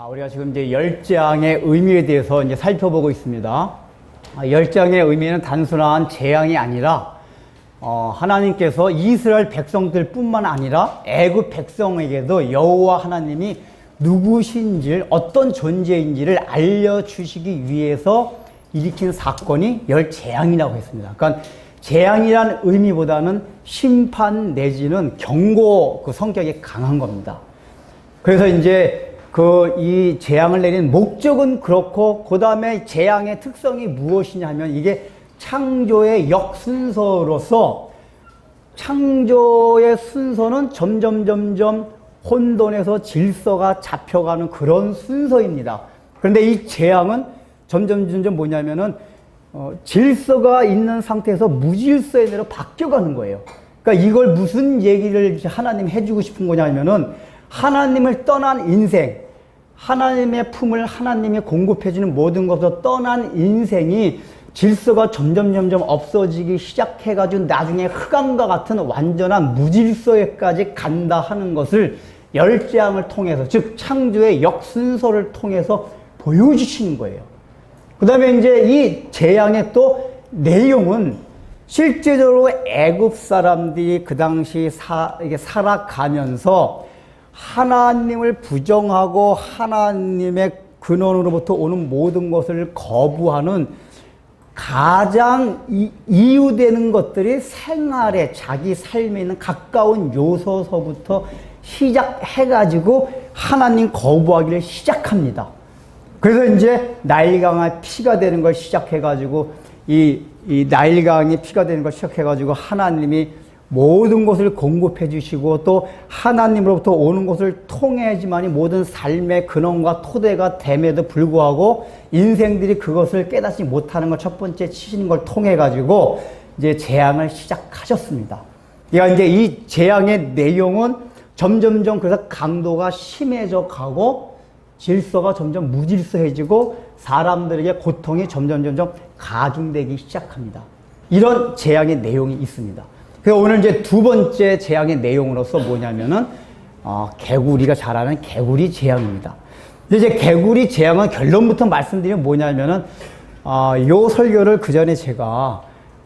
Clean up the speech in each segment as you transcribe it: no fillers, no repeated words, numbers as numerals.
우리가 지금 이제 열장의 의미에 대해서 이제 살펴보고 있습니다. 열장의 의미는 단순한 재앙이 아니라 하나님께서 이스라엘 백성들뿐만 아니라 애굽 백성에게도 여호와 하나님이 누구신지를 어떤 존재인지를 알려주시기 위해서 일으킨 사건이 열재앙이라고 했습니다. 그러니까 재앙이라는 의미보다는 심판 내지는 경고 그 성격이 강한 겁니다. 그래서 이제 이 재앙을 내린 목적은 그렇고, 그 다음에 재앙의 특성이 무엇이냐 하면 이게 창조의 역순서로서 창조의 순서는 점점 혼돈에서 질서가 잡혀가는 그런 순서입니다. 그런데 이 재앙은 점점 뭐냐면은 질서가 있는 상태에서 무질서의 대로 바뀌어가는 거예요. 그러니까 이걸 무슨 얘기를 하나님 해주고 싶은 거냐면은 하나님을 떠난 인생, 하나님의 품을 하나님이 공급해주는 모든 것을 떠난 인생이 질서가 점점 없어지기 시작해가지고 나중에 흑암과 같은 완전한 무질서에까지 간다 하는 것을 열재앙을 통해서, 즉 창조의 역순서를 통해서 보여주시는 거예요. 그 다음에 이제 이 재앙의 또 내용은 실제적으로 애굽 사람들이 그 당시 살아가면서 하나님을 부정하고 하나님의 근원으로부터 오는 모든 것을 거부하는 가장 이유되는 것들이 생활에, 자기 삶에 있는 가까운 요소서부터 시작해가지고 하나님 거부하기를 시작합니다. 그래서 이제 나일강의 피가 되는 걸 시작해가지고 이 나일강이 피가 되는 걸 시작해가지고 하나님이 모든 것을 공급해 주시고 또 하나님으로부터 오는 것을 통해야지만이 모든 삶의 근원과 토대가 됨에도 불구하고 인생들이 그것을 깨닫지 못하는 걸 첫 번째 치시는 걸 통해 가지고 이제 재앙을 시작하셨습니다. 그러니까 이제 이 재앙의 내용은 점점 그래서 강도가 심해져 가고 질서가 점점 무질서해지고 사람들에게 고통이 점점 가중되기 시작합니다. 이런 재앙의 내용이 있습니다. 그래서 오늘 이제 두 번째 재앙의 내용으로서 뭐냐면은 개구리가 자라는 개구리 재앙입니다. 근데 이제 개구리 재앙은 결론부터 말씀드리면 뭐냐면은 요 설교를 그 전에 제가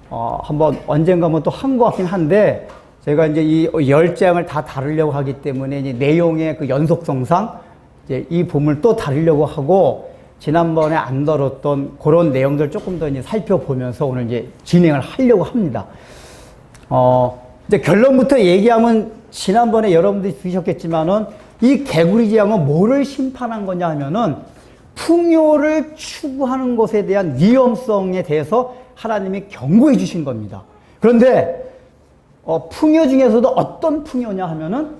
한번 언젠가 한번 또 한 것 같긴 한데, 제가 이제 이 열재앙을 다 다루려고 하기 때문에 이제 내용의 그 연속성상 이제 이 부분을 또 다루려고 하고, 지난번에 안 다뤘던 그런 내용들 조금 더 이제 살펴보면서 오늘 이제 진행을 하려고 합니다. 이제 결론부터 얘기하면 지난번에 여러분들이 들으셨겠지만은 이 개구리 재앙은 뭐를 심판한 거냐 하면은 풍요를 추구하는 것에 대한 위험성에 대해서 하나님이 경고해 주신 겁니다. 그런데 풍요 중에서도 어떤 풍요냐 하면은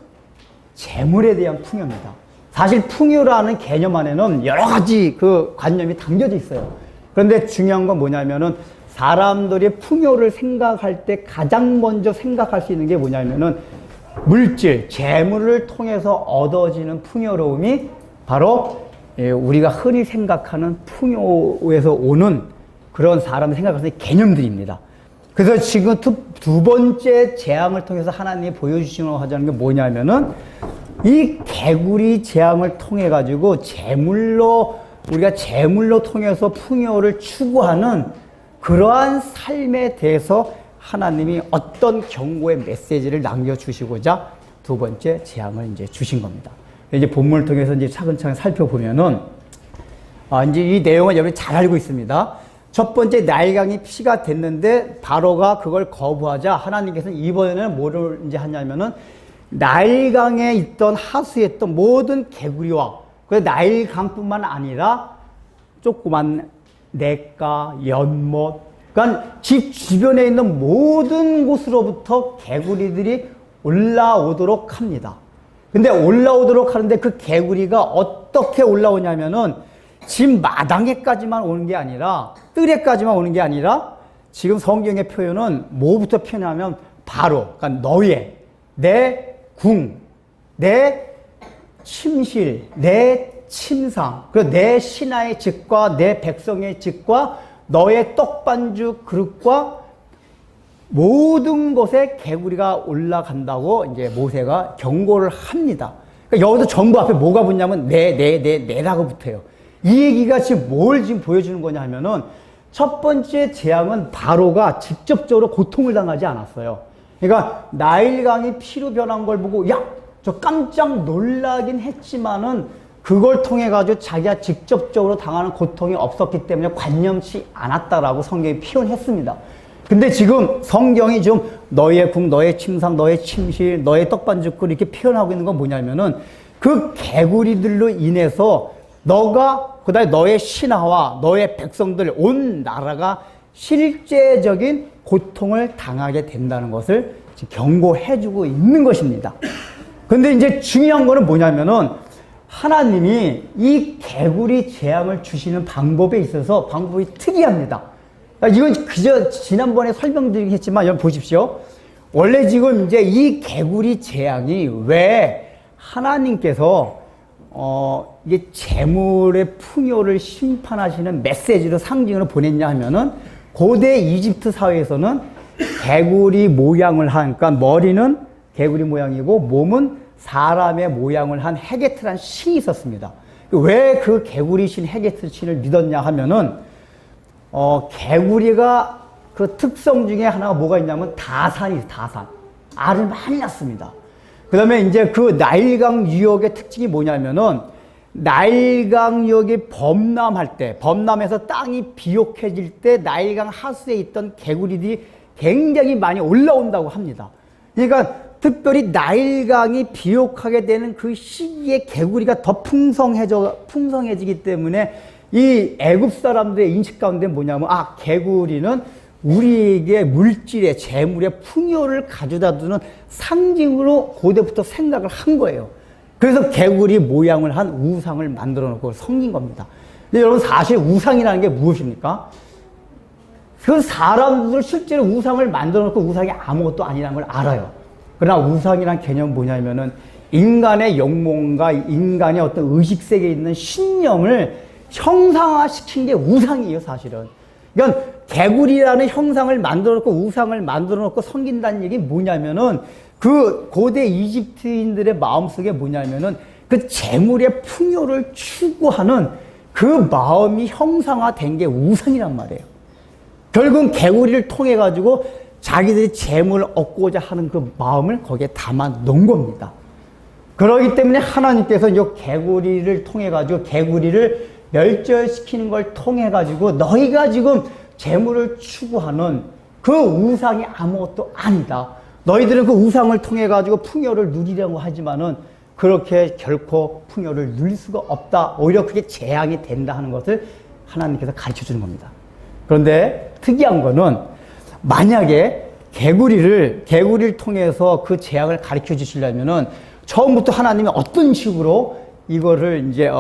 재물에 대한 풍요입니다. 사실 풍요라는 개념 안에는 여러 가지 그 관념이 담겨져 있어요. 그런데 중요한 건 뭐냐면은 사람들이 풍요를 생각할 때 가장 먼저 생각할 수 있는 게 뭐냐면은 물질, 재물을 통해서 얻어지는 풍요로움이 바로 우리가 흔히 생각하는 풍요에서 오는 그런 사람이 생각하는 개념들입니다. 그래서 지금 두 번째 재앙을 통해서 하나님이 보여주시려고 하자는 게 뭐냐면은 이 개구리 재앙을 통해 가지고 우리가 재물로 통해서 풍요를 추구하는 그러한 삶에 대해서 하나님이 어떤 경고의 메시지를 남겨주시고자 두 번째 재앙을 이제 주신 겁니다. 이제 본문을 통해서 이제 차근차근 살펴보면은, 이제 이 내용은 여러분이 잘 알고 있습니다. 첫 번째 나일강이 피가 됐는데 바로가 그걸 거부하자 하나님께서는 이번에는 뭐를 이제 하냐면은 나일강에 있던 하수에 있던 모든 개구리와 그 나일강뿐만 아니라 조그만 냇가, 연못, 그러니까 집 주변에 있는 모든 곳으로부터 개구리들이 올라오도록 합니다. 근데 올라오도록 하는데 그 개구리가 어떻게 올라오냐면은 집 마당에까지만 오는 게 아니라, 뜰에까지만 오는 게 아니라, 지금 성경의 표현은 뭐부터 표현하면 바로, 그러니까 너의, 내 궁, 내 침실, 내 침상, 그리고 내 신하의 집과 내 백성의 집과 너의 떡반죽 그릇과 모든 곳에 개구리가 올라간다고 이제 모세가 경고를 합니다. 그러니까 여기서 전부 앞에 뭐가 붙냐면 내라고 붙어요. 이 얘기가 지금 뭘 지금 보여주는 거냐 하면은 첫 번째 재앙은 바로가 직접적으로 고통을 당하지 않았어요. 그러니까 나일강이 피로 변한 걸 보고 야, 저 깜짝 놀라긴 했지만은 그걸 통해 가지고 자기가 직접적으로 당하는 고통이 없었기 때문에 관념치 않았다라고 성경이 표현했습니다. 근데 지금 성경이 좀 너의 궁, 너의 침상, 너의 침실, 너의 떡반죽을 이렇게 표현하고 있는 건 뭐냐면은 그 개구리들로 인해서 너가 그다음에 너의 신하와 너의 백성들 온 나라가 실제적인 고통을 당하게 된다는 것을 경고해주고 있는 것입니다. 근데 이제 중요한 거는 뭐냐면은 하나님이 이 개구리 재앙을 주시는 방법에 있어서 방법이 특이합니다. 이건 그저 지난번에 설명드리긴 했지만 여러분 보십시오. 원래 지금 이제 이 개구리 재앙이 왜 하나님께서 이게 재물의 풍요를 심판하시는 메시지로 상징으로 보냈냐 하면은 고대 이집트 사회에서는 개구리 모양을 한, 그러니까 머리는 개구리 모양이고 몸은 사람의 모양을 한 헤게트라는 신이 있었습니다. 왜 그 개구리 신 헤게트 신을 믿었냐 하면은 개구리가 그 특성 중에 하나가 뭐가 있냐면 다산이 다산. 알을 많이 낳습니다. 그 다음에 이제 그 나일강 유역의 특징이 뭐냐면은 나일강 유역이 범람할 때, 범람해서 땅이 비옥해질 때 나일강 하수에 있던 개구리들이 굉장히 많이 올라온다고 합니다. 그러니까 특별히 나일강이 비옥하게 되는 그 시기에 개구리가 더 풍성해지기 때문에 이 애굽 사람들의 인식 가운데 뭐냐면 개구리는 우리에게 물질의 재물의 풍요를 가져다 두는 상징으로 고대부터 생각을 한 거예요. 그래서 개구리 모양을 한 우상을 만들어 놓고 섬긴 겁니다. 근데 여러분 사실 우상이라는 게 무엇입니까? 그 사람들 실제로 우상을 만들어 놓고 우상이 아무것도 아니라는 걸 알아요. 그러나 우상이란 개념은 뭐냐면은 인간의 영몽과 인간의 어떤 의식세계에 있는 신념을 형상화시킨 게 우상이에요, 사실은. 그러니까 개구리라는 형상을 만들어 놓고 우상을 만들어 놓고 섬긴다는 얘기 뭐냐면은 그 고대 이집트인들의 마음속에 뭐냐면은 그 재물의 풍요를 추구하는 그 마음이 형상화된 게 우상이란 말이에요. 결국은 개구리를 통해 가지고 자기들이 재물을 얻고자 하는 그 마음을 거기에 담아 놓은 겁니다. 그렇기 때문에 하나님께서 이 개구리를 통해 가지고 개구리를 멸절시키는 걸 통해 가지고 너희가 지금 재물을 추구하는 그 우상이 아무것도 아니다. 너희들은 그 우상을 통해 가지고 풍요를 누리려고 하지만은 그렇게 결코 풍요를 누릴 수가 없다. 오히려 그게 재앙이 된다 하는 것을 하나님께서 가르쳐 주는 겁니다. 그런데 특이한 거는 만약에 개구리를 통해서 그 재앙을 가르쳐 주시려면은 처음부터 하나님이 어떤 식으로 이거를 이제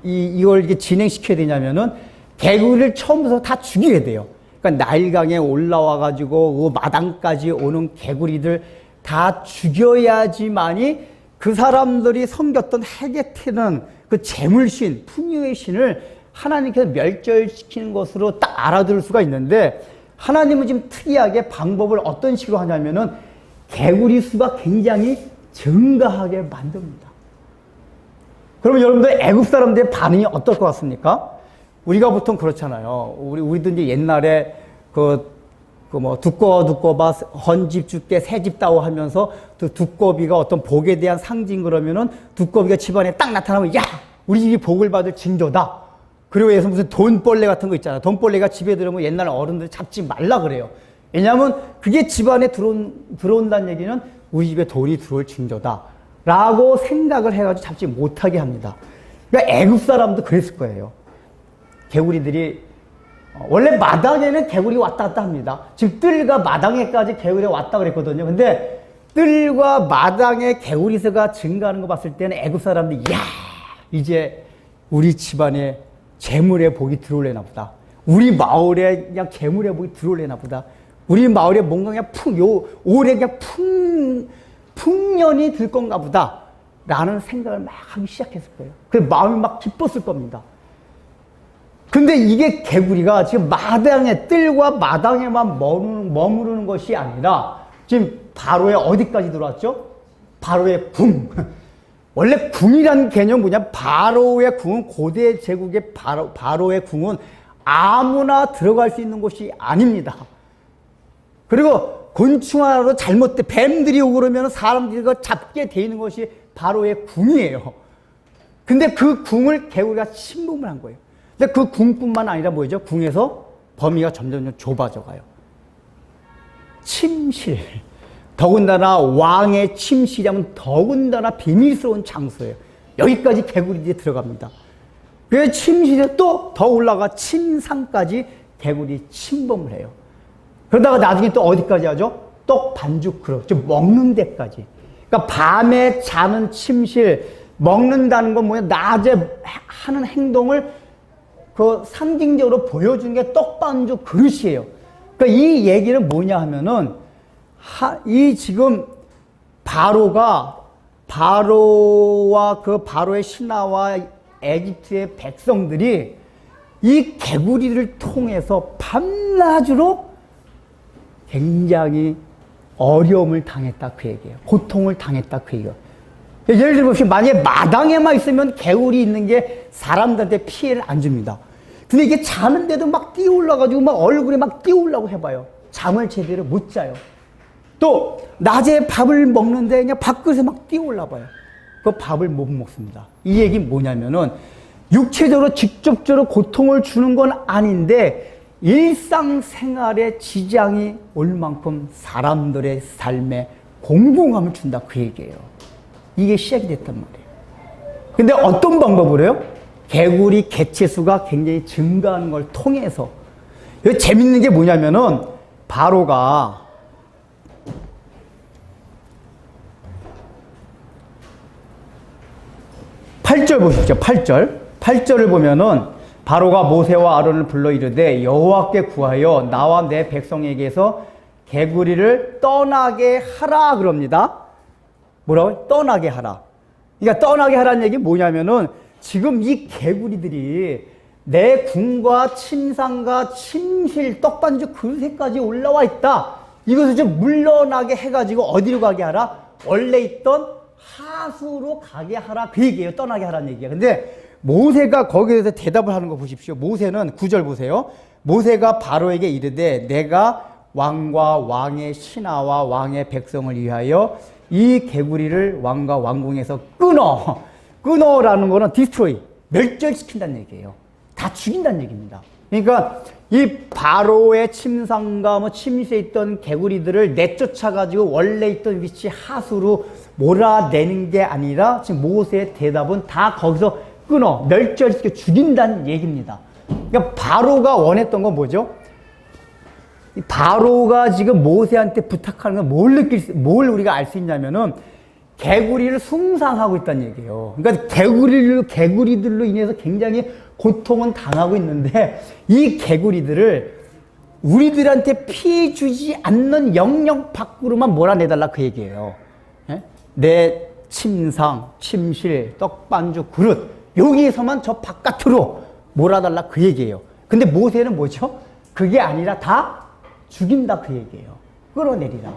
이걸 이렇게 진행시켜야 되냐면은 개구리를 처음부터 다 죽이게 돼요. 그러니까 나일강에 올라와 가지고 그 마당까지 오는 개구리들 다 죽여야지만이 그 사람들이 섬겼던 헤게트는 그 재물신, 풍요의 신을 하나님께서 멸절시키는 것으로 딱 알아들을 수가 있는데 하나님은 지금 특이하게 방법을 어떤 식으로 하냐면은 개구리 수가 굉장히 증가하게 만듭니다. 그러면 여러분들 애국 사람들의 반응이 어떨 것 같습니까? 우리가 보통 그렇잖아요. 우리도 이제 옛날에 뭐 두꺼봐 헌집 줄게 새집 따오 하면서 그 두꺼비가 어떤 복에 대한 상징 그러면은 두꺼비가 집안에 딱 나타나면 야 우리 집이 복을 받을 징조다. 그리고 예서 무슨 돈벌레 같은 거 있잖아. 돈벌레가 집에 들어오면 옛날 어른들 잡지 말라 그래요. 왜냐하면 그게 집안에 들어온다는 얘기는 우리 집에 돈이 들어올 징조다. 라고 생각을 해가지고 잡지 못하게 합니다. 그러니까 애국 사람도 그랬을 거예요. 개구리들이 원래 마당에는 개구리 왔다 갔다 합니다. 지금 뜰과 마당에까지 개구리가 왔다 그랬거든요. 근데 뜰과 마당에 개구리 수가 증가하는 거 봤을 때는 애국 사람들이 야 이제 우리 집안에 재물의 복이 들어올래나 보다. 우리 마을에 그냥 재물의 복이 들어올래나 보다. 우리 마을에 뭔가 그냥 올해 그냥 풍년이 들 건가 보다. 라는 생각을 막 하기 시작했을 거예요. 그 마음이 막 기뻤을 겁니다. 근데 이게 개구리가 지금 뜰과 마당에만 머무르는 것이 아니라 지금 바로에 어디까지 들어왔죠? 바로에 붕. 원래 궁이라는 개념은 뭐냐? 바로의 궁은 고대 제국의 바로의 궁은 아무나 들어갈 수 있는 곳이 아닙니다. 그리고 곤충 하나로 잘못돼 뱀들이 오고 그러면 사람들이 그거 잡게 돼 있는 것이 바로의 궁이에요. 근데 그 궁을 개구리가 침범을 한 거예요. 근데 그 궁뿐만 아니라 뭐죠? 궁에서 범위가 점점 좁아져 가요. 침실. 더군다나 왕의 침실이라면 더군다나 비밀스러운 장소예요. 여기까지 개구리들이 들어갑니다. 그래서 침실에 또 더 올라가 침상까지 개구리 침범을 해요. 그러다가 나중에 또 어디까지 하죠? 떡 반죽 그릇, 즉 먹는 데까지. 그러니까 밤에 자는 침실, 먹는다는 건 뭐냐? 낮에 하는 행동을 그 상징적으로 보여주는 게 떡 반죽 그릇이에요. 그러니까 이 얘기는 뭐냐 하면은 이 지금 바로와 그 바로의 신하와 에집트의 백성들이 이 개구리를 통해서 밤낮으로 굉장히 어려움을 당했다 그 얘기예요. 고통을 당했다 그 얘기예요. 예를 들면 만약에 마당에만 있으면 개구리 있는 게 사람들한테 피해를 안 줍니다. 근데 이게 자는데도 막 뛰어올라가지고 막 얼굴에 막 뛰어올라고 해봐요. 잠을 제대로 못 자요. 또 낮에 밥을 먹는데 그냥 밥그릇에 막 뛰어올라 봐요. 그 밥을 못 먹습니다. 이 얘기는 뭐냐면은 육체적으로 직접적으로 고통을 주는 건 아닌데 일상생활에 지장이 올 만큼 사람들의 삶에 공공함을 준다 그 얘기예요. 이게 시작이 됐단 말이에요. 근데 어떤 방법으로 해요? 개구리 개체수가 굉장히 증가하는 걸 통해서. 여기 재밌는 게 뭐냐면은 바로가 8절 보십시오. 8절을 보면은 바로가 모세와 아론을 불러 이르되 여호와께 구하여 나와 내 백성에게서 개구리를 떠나게 하라 그럽니다. 뭐라고요? 떠나게 하라. 그러니까 떠나게 하라는 얘기 뭐냐면은 지금 이 개구리들이 내 궁과 침상과 침실 떡반죽 그릇에까지 올라와 있다. 이것을 좀 물러나게 해가지고 어디로 가게 하라? 원래 있던 하수로 가게 하라 그 얘기예요. 떠나게 하라는 얘기예요. 근데 모세가 거기에서 대답을 하는 거 보십시오. 모세는 9절 보세요. 모세가 바로에게 이르되 내가 왕과 왕의 신하와 왕의 백성을 위하여 이 개구리를 왕과 왕궁에서 끊어라는 거는 디스트로이, 멸절시킨다는 얘기예요. 다 죽인다는 얘기입니다. 그러니까 이 바로의 침상과 뭐 침실에 있던 개구리들을 내쫓아가지고 원래 있던 위치 하수로 몰아내는 게 아니라 지금 모세의 대답은 다 거기서 멸절시켜 죽인다는 얘기입니다. 그러니까 바로가 원했던 건 뭐죠? 바로가 지금 모세한테 부탁하는 건 뭘 우리가 알 수 있냐면은 개구리를 숭상하고 있다는 얘기예요. 그러니까 개구리들로 인해서 굉장히 고통은 당하고 있는데 이 개구리들을 우리들한테 피해 주지 않는 영역 밖으로만 몰아내달라 그 얘기예요. 내 침상, 침실, 떡반죽, 그릇 여기에서만 저 바깥으로 몰아달라 그 얘기예요. 근데 모세는 뭐죠? 그게 아니라 다 죽인다 그 얘기예요. 끌어내리라.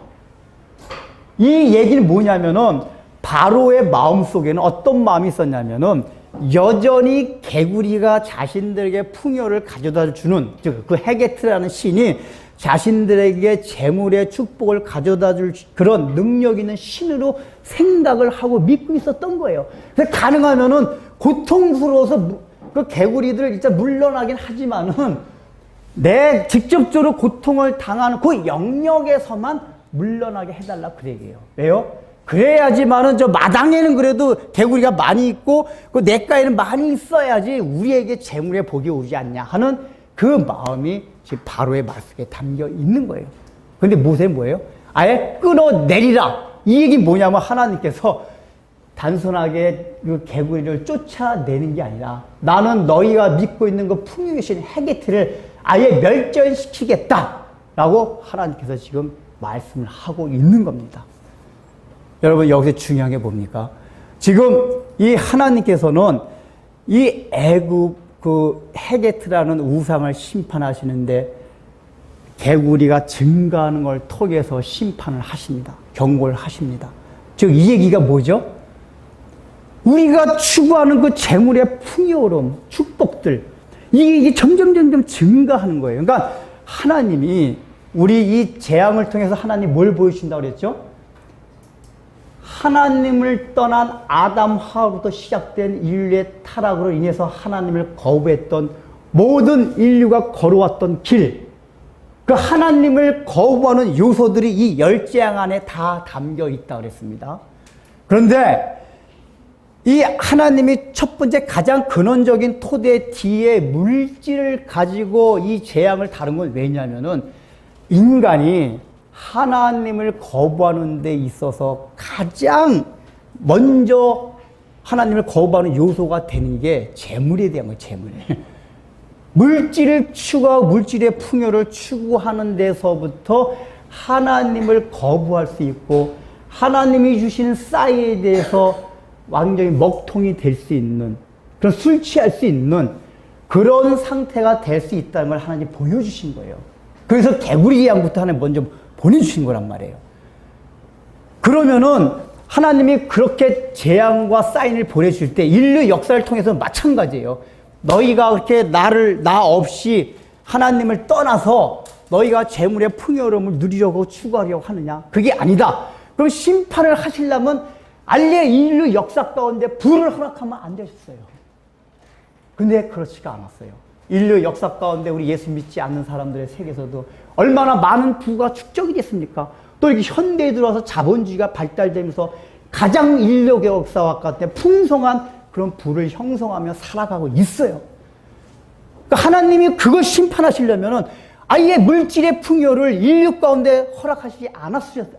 이 얘기는 뭐냐면은 바로의 마음속에는 어떤 마음이 있었냐면은 여전히 개구리가 자신들에게 풍요를 가져다 주는 그 헤게트라는 신이 자신들에게 재물의 축복을 가져다 줄 그런 능력 있는 신으로 생각을 하고 믿고 있었던 거예요. 그래서 가능하면은 고통스러워서 그 개구리들을 진짜 물러나긴 하지만은 내 직접적으로 고통을 당하는 그 영역에서만 물러나게 해달라 그 얘기예요. 왜요? 그래야지만은 저 마당에는 그래도 개구리가 많이 있고 그 냇가에는 많이 있어야지 우리에게 재물의 복이 오지 않냐 하는 그 마음이 지금 바로의 말씀에 담겨 있는 거예요. 근데 모세는 뭐예요? 아예 끊어내리라. 이 얘기 뭐냐면 하나님께서 단순하게 그 개구리를 쫓아내는 게 아니라 나는 너희가 믿고 있는 그 풍요신 헤게트를 아예 멸절시키겠다라고 하나님께서 지금 말씀을 하고 있는 겁니다. 여러분 여기서 중요한 게 뭡니까? 지금 이 하나님께서는 이 애굽 그 헤게트라는 우상을 심판하시는데 개구리가 증가하는 걸 통해서 심판을 하십니다. 경고를 하십니다. 즉 이 얘기가 뭐죠? 우리가 추구하는 그 재물의 풍요로움, 축복들, 이게 점점 증가하는 거예요. 그러니까 하나님이 우리 이 재앙을 통해서 하나님 뭘 보여주신다고 그랬죠? 하나님을 떠난 아담 하와부터 시작된 인류의 타락으로 인해서 하나님을 거부했던 모든 인류가 걸어왔던 길, 그 하나님을 거부하는 요소들이 이 열 재앙 안에 다 담겨 있다고 그랬습니다. 그런데 이 하나님이 첫 번째 가장 근원적인 토대 뒤에 물질을 가지고 이 재앙을 다룬 건 왜냐면은 인간이 하나님을 거부하는 데 있어서 가장 먼저 하나님을 거부하는 요소가 되는 게 재물에 대한 거예요, 재물. 물질을 추구하고 물질의 풍요를 추구하는 데서부터 하나님을 거부할 수 있고 하나님이 주신 쌀에 대해서 완전히 먹통이 될 수 있는, 그런 술 취할 수 있는 그런 상태가 될 수 있다는 걸 하나님 보여주신 거예요. 그래서 개구리 재앙부터 하나님 먼저 보내주신 거란 말이에요. 그러면은 하나님이 그렇게 재앙과 사인을 보내줄 때 인류 역사를 통해서 마찬가지예요. 너희가 그렇게 나 없이 하나님을 떠나서 너희가 재물의 풍요로움을 누리려고 추구하려고 하느냐? 그게 아니다. 그럼 심판을 하시려면 알레 인류 역사 가운데 부를 허락하면 안 되셨어요. 근데 그렇지가 않았어요. 인류 역사 가운데 우리 예수 믿지 않는 사람들의 세계에서도 얼마나 많은 부가 축적이 됐습니까? 또 이렇게 현대에 들어와서 자본주의가 발달되면서 가장 인류 역사와 같은 풍성한 그런 부를 형성하며 살아가고 있어요. 그러니까 하나님이 그걸 심판하시려면은 아예 물질의 풍요를 인류 가운데 허락하시지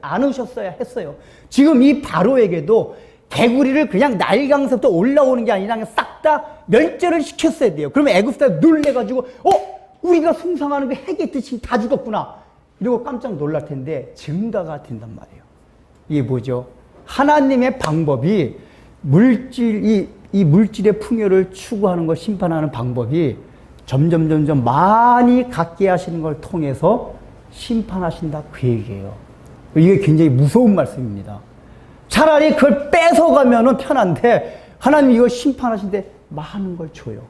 않으셨어야 했어요. 지금 이 바로에게도 개구리를 그냥 나일강서부터 올라오는 게 아니라 그냥 싹 다 멸절을 시켰어야 돼요. 그러면 애굽사가 놀래가지고 우리가 숭상하는 그 핵의 뜻이 다 죽었구나 이러고 깜짝 놀랄 텐데 증가가 된단 말이에요. 이게 뭐죠? 하나님의 방법이 이 물질의 풍요를 추구하는 걸 심판하는 방법이 점점 많이 갖게 하시는 걸 통해서 심판하신다 그 얘기예요. 이게 굉장히 무서운 말씀입니다. 차라리 그걸 뺏어가면은 편한데 하나님 이걸 심판하신데 많은 걸 줘요.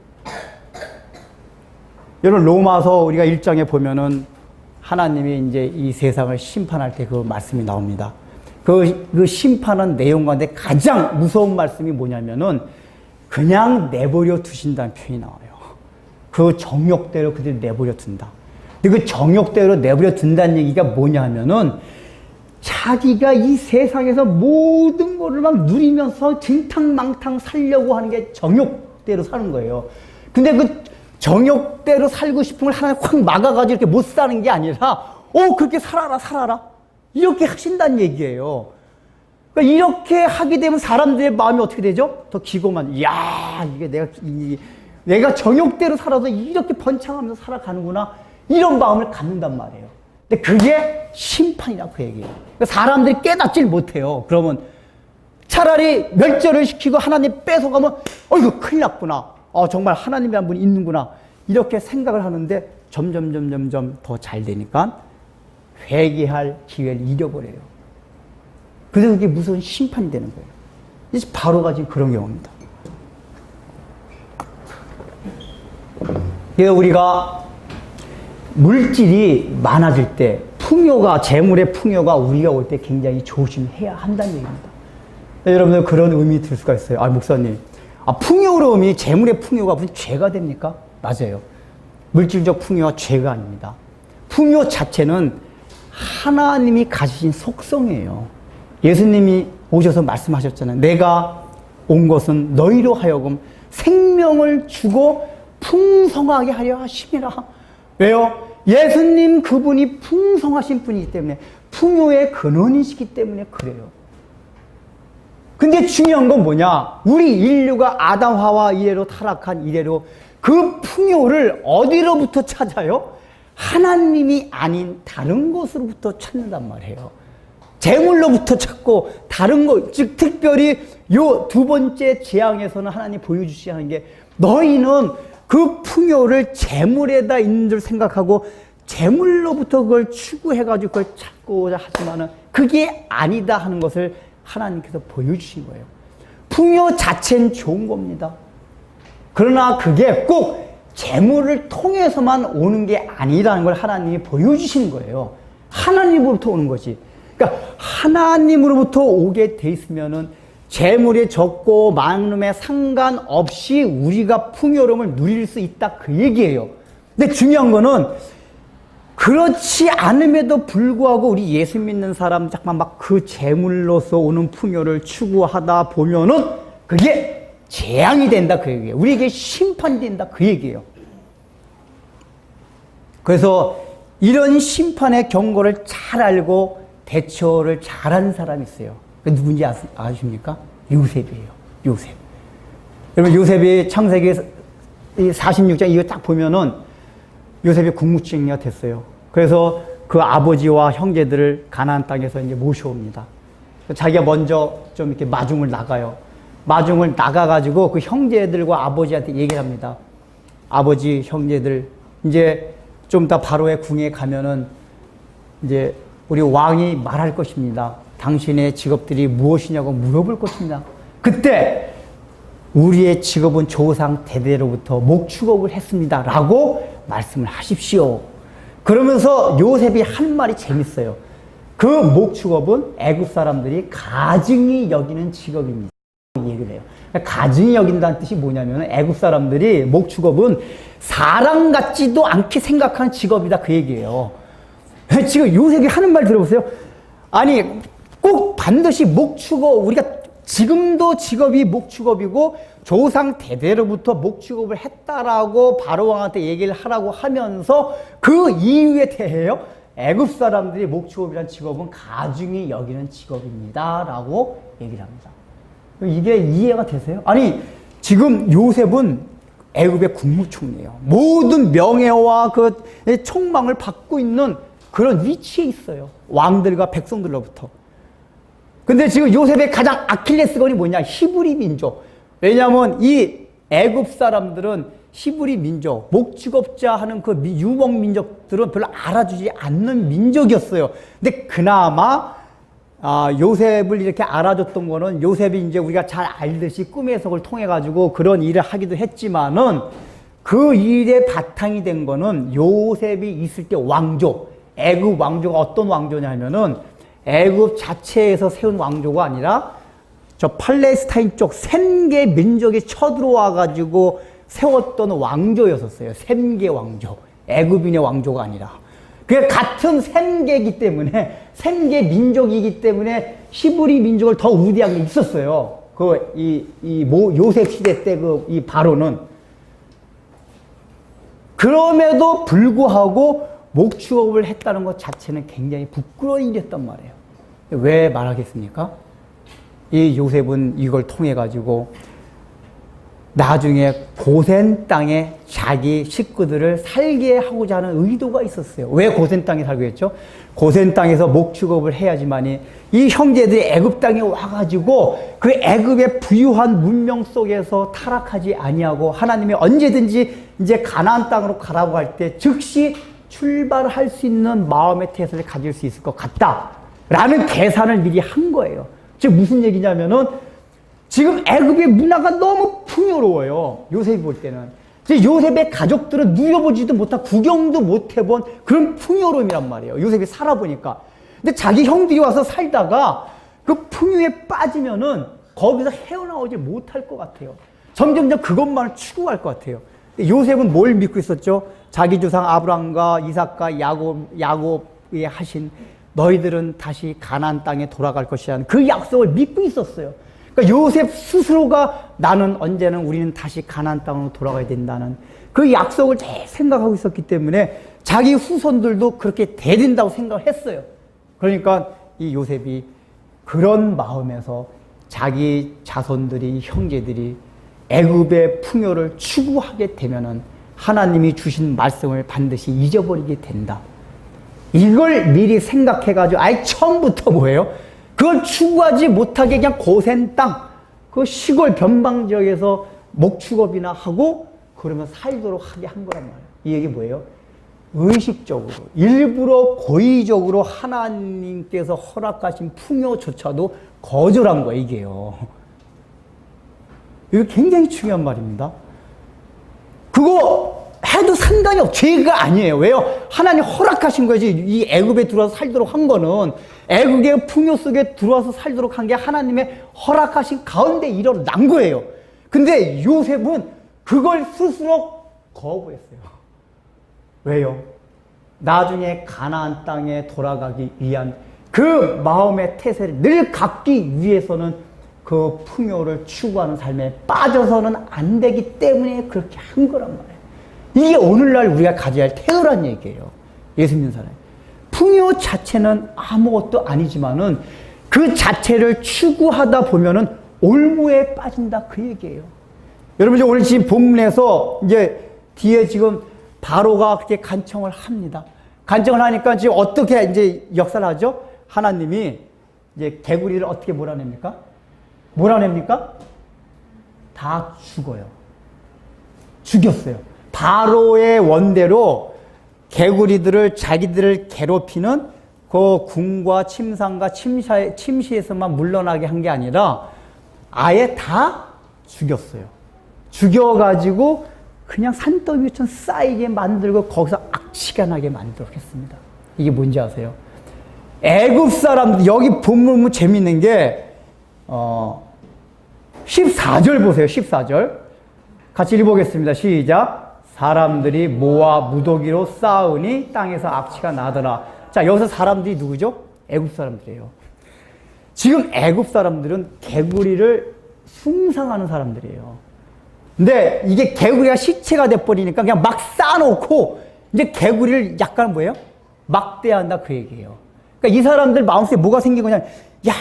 여러분 로마서 우리가 1장에 보면은 하나님이 이제 이 세상을 심판할 때 그 말씀이 나옵니다. 그 심판한 내용 가운데 가장 무서운 말씀이 뭐냐면은 그냥 내버려 두신다는 표현이 나와요. 그 정욕대로 그대로 내버려 둔다. 근데 그 정욕대로 내버려 둔다는 얘기가 뭐냐 하면은 자기가 이 세상에서 모든 거를 막 누리면서 진탕망탕 살려고 하는 게 정욕대로 사는 거예요. 근데 그 정욕대로 살고 싶은 걸 하나 확 막아가지고 이렇게 못 사는 게 아니라 그렇게 살아라 이렇게 하신다는 얘기예요. 그러니까 이렇게 하게 되면 사람들의 마음이 어떻게 되죠? 더 기고만, 이게 내가 정욕대로 살아서 이렇게 번창하면서 살아가는구나 이런 마음을 갖는단 말이에요. 근데 그게 심판이라고 그 얘기예요. 그러니까 사람들이 깨닫질 못해요. 그러면 차라리 멸절을 시키고 하나님 뺏어가면 이거 큰일 났구나. 정말 하나님이 한 분 있는구나. 이렇게 생각을 하는데 점점 더 잘 되니까 회개할 기회를 잃어버려요. 그래서 그게 무서운 심판이 되는 거예요. 이제 바로가 지금 그런 경우입니다. 그래서 우리가 물질이 많아질 때 재물의 풍요가 우리가 올 때 굉장히 조심해야 한다는 얘기입니다. 여러분들 그런 의미 들 수가 있어요. 목사님, 풍요로움이 재물의 풍요가 무슨 죄가 됩니까? 맞아요. 물질적 풍요가 죄가 아닙니다. 풍요 자체는 하나님이 가지신 속성이에요. 예수님이 오셔서 말씀하셨잖아요. 내가 온 것은 너희로 하여금 생명을 주고 풍성하게 하려 하심이라. 왜요? 예수님 그분이 풍성하신 분이기 때문에 풍요의 근원이시기 때문에 그래요. 근데 중요한 건 뭐냐? 우리 인류가 아담 하와 이래로 타락한 이래로 그 풍요를 어디로부터 찾아요? 하나님이 아닌 다른 곳으로부터 찾는단 말이에요. 재물로부터 찾고 다른 것, 즉 특별히 요 두 번째 재앙에서는 하나님 보여주시게 하는 게 너희는 그 풍요를 재물에다 있는 줄 생각하고 재물로부터 그걸 추구해가지고 그걸 찾고자 하지만은 그게 아니다 하는 것을 하나님께서 보여주신 거예요. 풍요 자체는 좋은 겁니다. 그러나 그게 꼭 재물을 통해서만 오는 게 아니라는 걸 하나님이 보여주시는 거예요. 하나님으로부터 오는 거지. 그러니까 하나님으로부터 오게 돼 있으면은 재물이 적고 많음에 상관없이 우리가 풍요로움을 누릴 수 있다 그 얘기예요. 근데 중요한 거는 그렇지 않음에도 불구하고 우리 예수 믿는 사람 잠깐 막 그 재물로서 오는 풍요를 추구하다 보면은 그게 재앙이 된다 그 얘기예요. 우리에게 심판이 된다 그 얘기예요. 그래서 이런 심판의 경고를 잘 알고 대처를 잘하는 사람이 있어요. 누군지 아십니까? 요셉이에요. 요셉. 여러분 요셉이 창세기 46장 이거 딱 보면은 요셉이 국무총리가 됐어요. 그래서 그 아버지와 형제들을 가나안 땅에서 이제 모셔옵니다. 자기가 먼저 좀 이렇게 마중을 나가요. 마중을 나가가지고 그 형제들과 아버지한테 얘기를 합니다. 아버지, 형제들, 이제 좀 이따 바로의 궁에 가면은 이제 우리 왕이 말할 것입니다. 당신의 직업들이 무엇이냐고 물어볼 것입니다. 그때 우리의 직업은 조상 대대로부터 목축업을 했습니다. 라고 말씀을 하십시오. 그러면서 요셉이 한 말이 재밌어요. 그 목축업은 애굽 사람들이 가증히 여기는 직업입니다. 얘기를 해요. 가증히 여긴다는 뜻이 뭐냐면 애굽 사람들이 목축업은 사람 같지도 않게 생각하는 직업이다 그 얘기예요. 지금 요셉이 하는 말 들어보세요. 아니 꼭 반드시 목축업, 우리가 지금도 직업이 목축업이고 조상 대대로부터 목축업을 했다라고 바로왕한테 얘기를 하라고 하면서 그 이유에 대해요. 애굽 사람들이 목축업이라는 직업은 가중히 여기는 직업입니다 라고 얘기를 합니다. 이게 이해가 되세요? 아니 지금 요셉은 애굽의 국무총리예요. 모든 명예와 그 총망을 받고 있는 그런 위치에 있어요. 왕들과 백성들로부터. 근데 지금 요셉의 가장 아킬레스건이 뭐냐? 히브리 민족. 왜냐하면 이 애굽 사람들은 히브리 민족, 목축업자 하는 그 유목 민족들은 별로 알아주지 않는 민족이었어요. 근데 그나마 요셉을 이렇게 알아줬던 거는 요셉이 이제 우리가 잘 알듯이 꿈의 해석을 통해 가지고 그런 일을 하기도 했지만은 그 일의 바탕이 된 거는 요셉이 있을 때 왕조, 애굽 왕조가 어떤 왕조냐 하면은 애굽 자체에서 세운 왕조가 아니라 저 팔레스타인 쪽 셈개 민족이 쳐들어와 가지고 세웠던 왕조였었어요. 셈개 왕조. 애굽인의 왕조가 아니라. 그게 같은 셈개이기 때문에 셈개 민족이기 때문에 히브리 민족을 더 우대한 게 있었어요. 요셉 시대 때 이 바로는. 그럼에도 불구하고 목축업을 했다는 것 자체는 굉장히 부끄러운 일이었단 말이에요. 왜 말하겠습니까? 이 요셉은 이걸 통해 가지고 나중에 고센 땅에 자기 식구들을 살게 하고자 하는 의도가 있었어요. 왜 고센 땅에 살고 했죠? 고센 땅에서 목축업을 해야지만이 이 형제들이 애굽 땅에 와가지고 그 애굽의 부유한 문명 속에서 타락하지 아니하고 하나님이 언제든지 이제 가나안 땅으로 가라고 할 때 즉시 출발할 수 있는 마음의 태세를 가질 수 있을 것 같다라는 계산을 미리 한 거예요. 즉 무슨 얘기냐면은 지금 애굽의 문화가 너무 풍요로워요. 요셉이 볼 때는. 요셉의 가족들은 누려보지도 못한, 구경도 못 해본 그런 풍요로움이란 말이에요. 요셉이 살아보니까. 근데 자기 형들이 와서 살다가 그 풍요에 빠지면은 거기서 헤어나오지 못할 것 같아요. 점점점 그것만을 추구할 것 같아요. 요셉은 뭘 믿고 있었죠? 자기 조상 아브라함과 이삭과 야곱이 하신 너희들은 다시 가나안 땅에 돌아갈 것이라는 그 약속을 믿고 있었어요. 그러니까 요셉 스스로가 나는 언제는 우리는 다시 가나안 땅으로 돌아가야 된다는 그 약속을 잘 생각하고 있었기 때문에 자기 후손들도 그렇게 돼야 된다고 생각을 했어요. 그러니까 이 요셉이 그런 마음에서 자기 자손들이, 형제들이 애굽의 풍요를 추구하게 되면은 하나님이 주신 말씀을 반드시 잊어버리게 된다. 이걸 미리 생각해가지고 아예 처음부터 뭐예요? 그걸 추구하지 못하게 그냥 고센 땅, 그 시골 변방 지역에서 목축업이나 하고 그러면 살도록 하게 한 거란 말이에요. 이 얘기 뭐예요? 의식적으로, 일부러 고의적으로 하나님께서 허락하신 풍요조차도 거절한 거예요, 이게요. 이거 굉장히 중요한 말입니다. 그거 해도 상관이 없, 죄가 아니에요. 왜요? 하나님 허락하신 거지. 이 애굽에 들어와서 살도록 한 거는, 애굽의 풍요 속에 들어와서 살도록 한 게 하나님의 허락하신 가운데 일어난 거예요. 근데 요셉은 그걸 스스로 거부했어요. 왜요? 나중에 가나안 땅에 돌아가기 위한 그 마음의 태세를 늘 갖기 위해서는 그 풍요를 추구하는 삶에 빠져서는 안 되기 때문에 그렇게 한 거란 말이에요. 이게 오늘날 우리가 가져야 할 태도란 얘기예요. 예수 믿는 사람. 풍요 자체는 아무것도 아니지만은 그 자체를 추구하다 보면은 올무에 빠진다, 그 얘기예요. 여러분, 오늘 지금 본문에서 이제 뒤에 지금 바로가 그렇게 간청을 합니다. 간청을 하니까 지금 어떻게 이제 역사를 하죠? 하나님이 이제 개구리를 어떻게 몰아냅니까? 몰아냅니까? 다 죽어요. 죽였어요. 바로의 원대로 개구리들을, 자기들을 괴롭히는 그 궁과 침상과 침시에서만 물러나게 한 게 아니라 아예 다 죽였어요. 죽여가지고 그냥 산더미처럼 쌓이게 만들고 거기서 악취가 나게 만들도록 했습니다. 이게 뭔지 아세요? 애굽 사람들, 여기 본문 재밌는 게 14절 보세요. 14절 같이 읽어보겠습니다. 시작. 사람들이 모아 무더기로 쌓으니 땅에서 악취가 나더라. 자, 여기서 사람들이 누구죠? 애굽 사람들이에요. 지금 애굽 사람들은 개구리를 숭상하는 사람들이에요. 근데 이게 개구리가 시체가 돼버리니까 그냥 막 쌓아놓고 이제 개구리를 약간 뭐예요? 막대한다, 그 얘기예요. 그러니까 이 사람들 마음속에 뭐가 생긴 거냐? 야,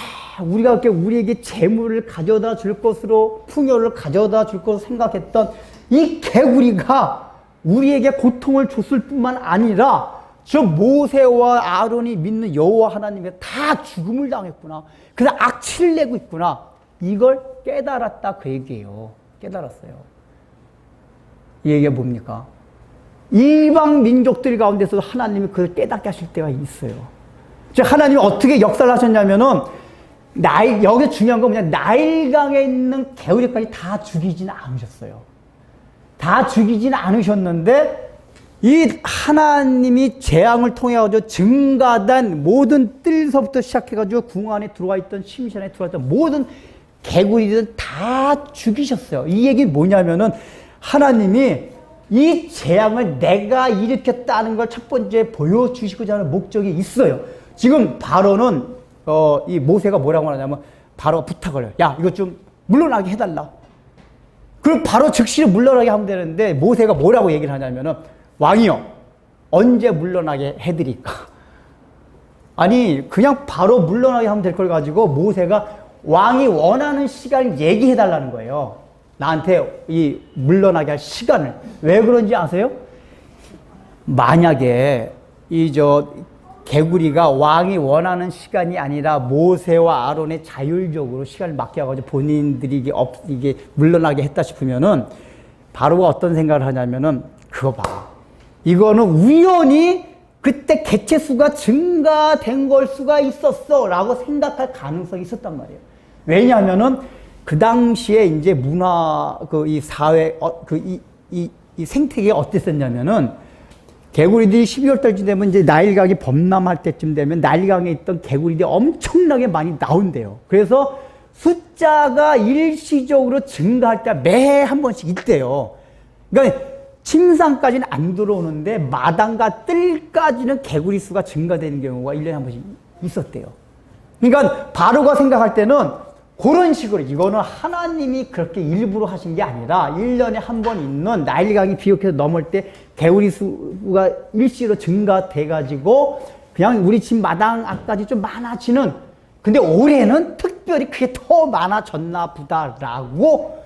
우리가 이렇게 우리에게 재물을 가져다 줄 것으로, 풍요를 가져다 줄 것으로 생각했던 이 개구리가 우리에게 고통을 줬을 뿐만 아니라 저 모세와 아론이 믿는 여호와 하나님에 다 죽음을 당했구나. 그래서 악취를 내고 있구나. 이걸 깨달았다, 그 얘기예요. 깨달았어요. 이 얘기가 뭡니까? 이방 민족들 가운데서도 하나님이 그걸 깨닫게 하실 때가 있어요. 즉, 하나님이 어떻게 역사를 하셨냐면은, 여기 중요한 건 뭐냐, 나일강에 있는 개구리까지 다 죽이지는 않으셨어요. 다 죽이지는 않으셨는데, 이 하나님이 재앙을 통해가지고 증가된 모든 뜰서부터 시작해가지고 궁 안에 들어와 있던, 침실 안에 들어와 있던 모든 개구리들은 다 죽이셨어요. 이 얘기는 뭐냐면은, 하나님이 이 재앙을 내가 일으켰다는 걸 첫 번째 보여주시고자 하는 목적이 있어요. 지금 바로는 이 모세가 뭐라고 하냐면, 바로가 부탁을 해요. 야, 이거 좀 물러나게 해달라. 그럼 바로 즉시로 물러나게 하면 되는데, 모세가 뭐라고 얘기를 하냐면은, 왕이요, 언제 물러나게 해드릴까? 아니, 그냥 바로 물러나게 하면 될 걸 가지고 모세가 왕이 원하는 시간을 얘기해달라는 거예요. 나한테 이 물러나게 할 시간을. 왜 그런지 아세요? 만약에 개구리가 왕이 원하는 시간이 아니라 모세와 아론의 자율적으로 시간을 맡겨가지고 본인들이 이게 물러나게 했다 싶으면은, 바로가 어떤 생각을 하냐면은, 그거 봐, 이거는 우연히 그때 개체수가 증가된 걸 수가 있었어 라고 생각할 가능성이 있었단 말이에요. 왜냐하면은 그 당시에 이제 문화, 이 사회, 이 생태계가 어땠었냐면은, 개구리들이 12월 달쯤 되면 이제 나일강이 범람할 때쯤 되면 나일강에 있던 개구리들이 엄청나게 많이 나온대요. 그래서 숫자가 일시적으로 증가할 때 매해 한 번씩 있대요. 그러니까 침상까지는 안 들어오는데 마당과 뜰까지는 개구리 수가 증가되는 경우가 1년에 한 번씩 있었대요. 그러니까 바로가 생각할 때는 그런 식으로, 이거는 하나님이 그렇게 일부러 하신 게 아니라 1년에 한 번 있는 나일강이 비옥해서 넘을 때 개구리 수가 일시로 증가돼가지고 그냥 우리 집 마당 앞까지 좀 많아지는, 근데 올해는 특별히 그게 더 많아졌나 보다라고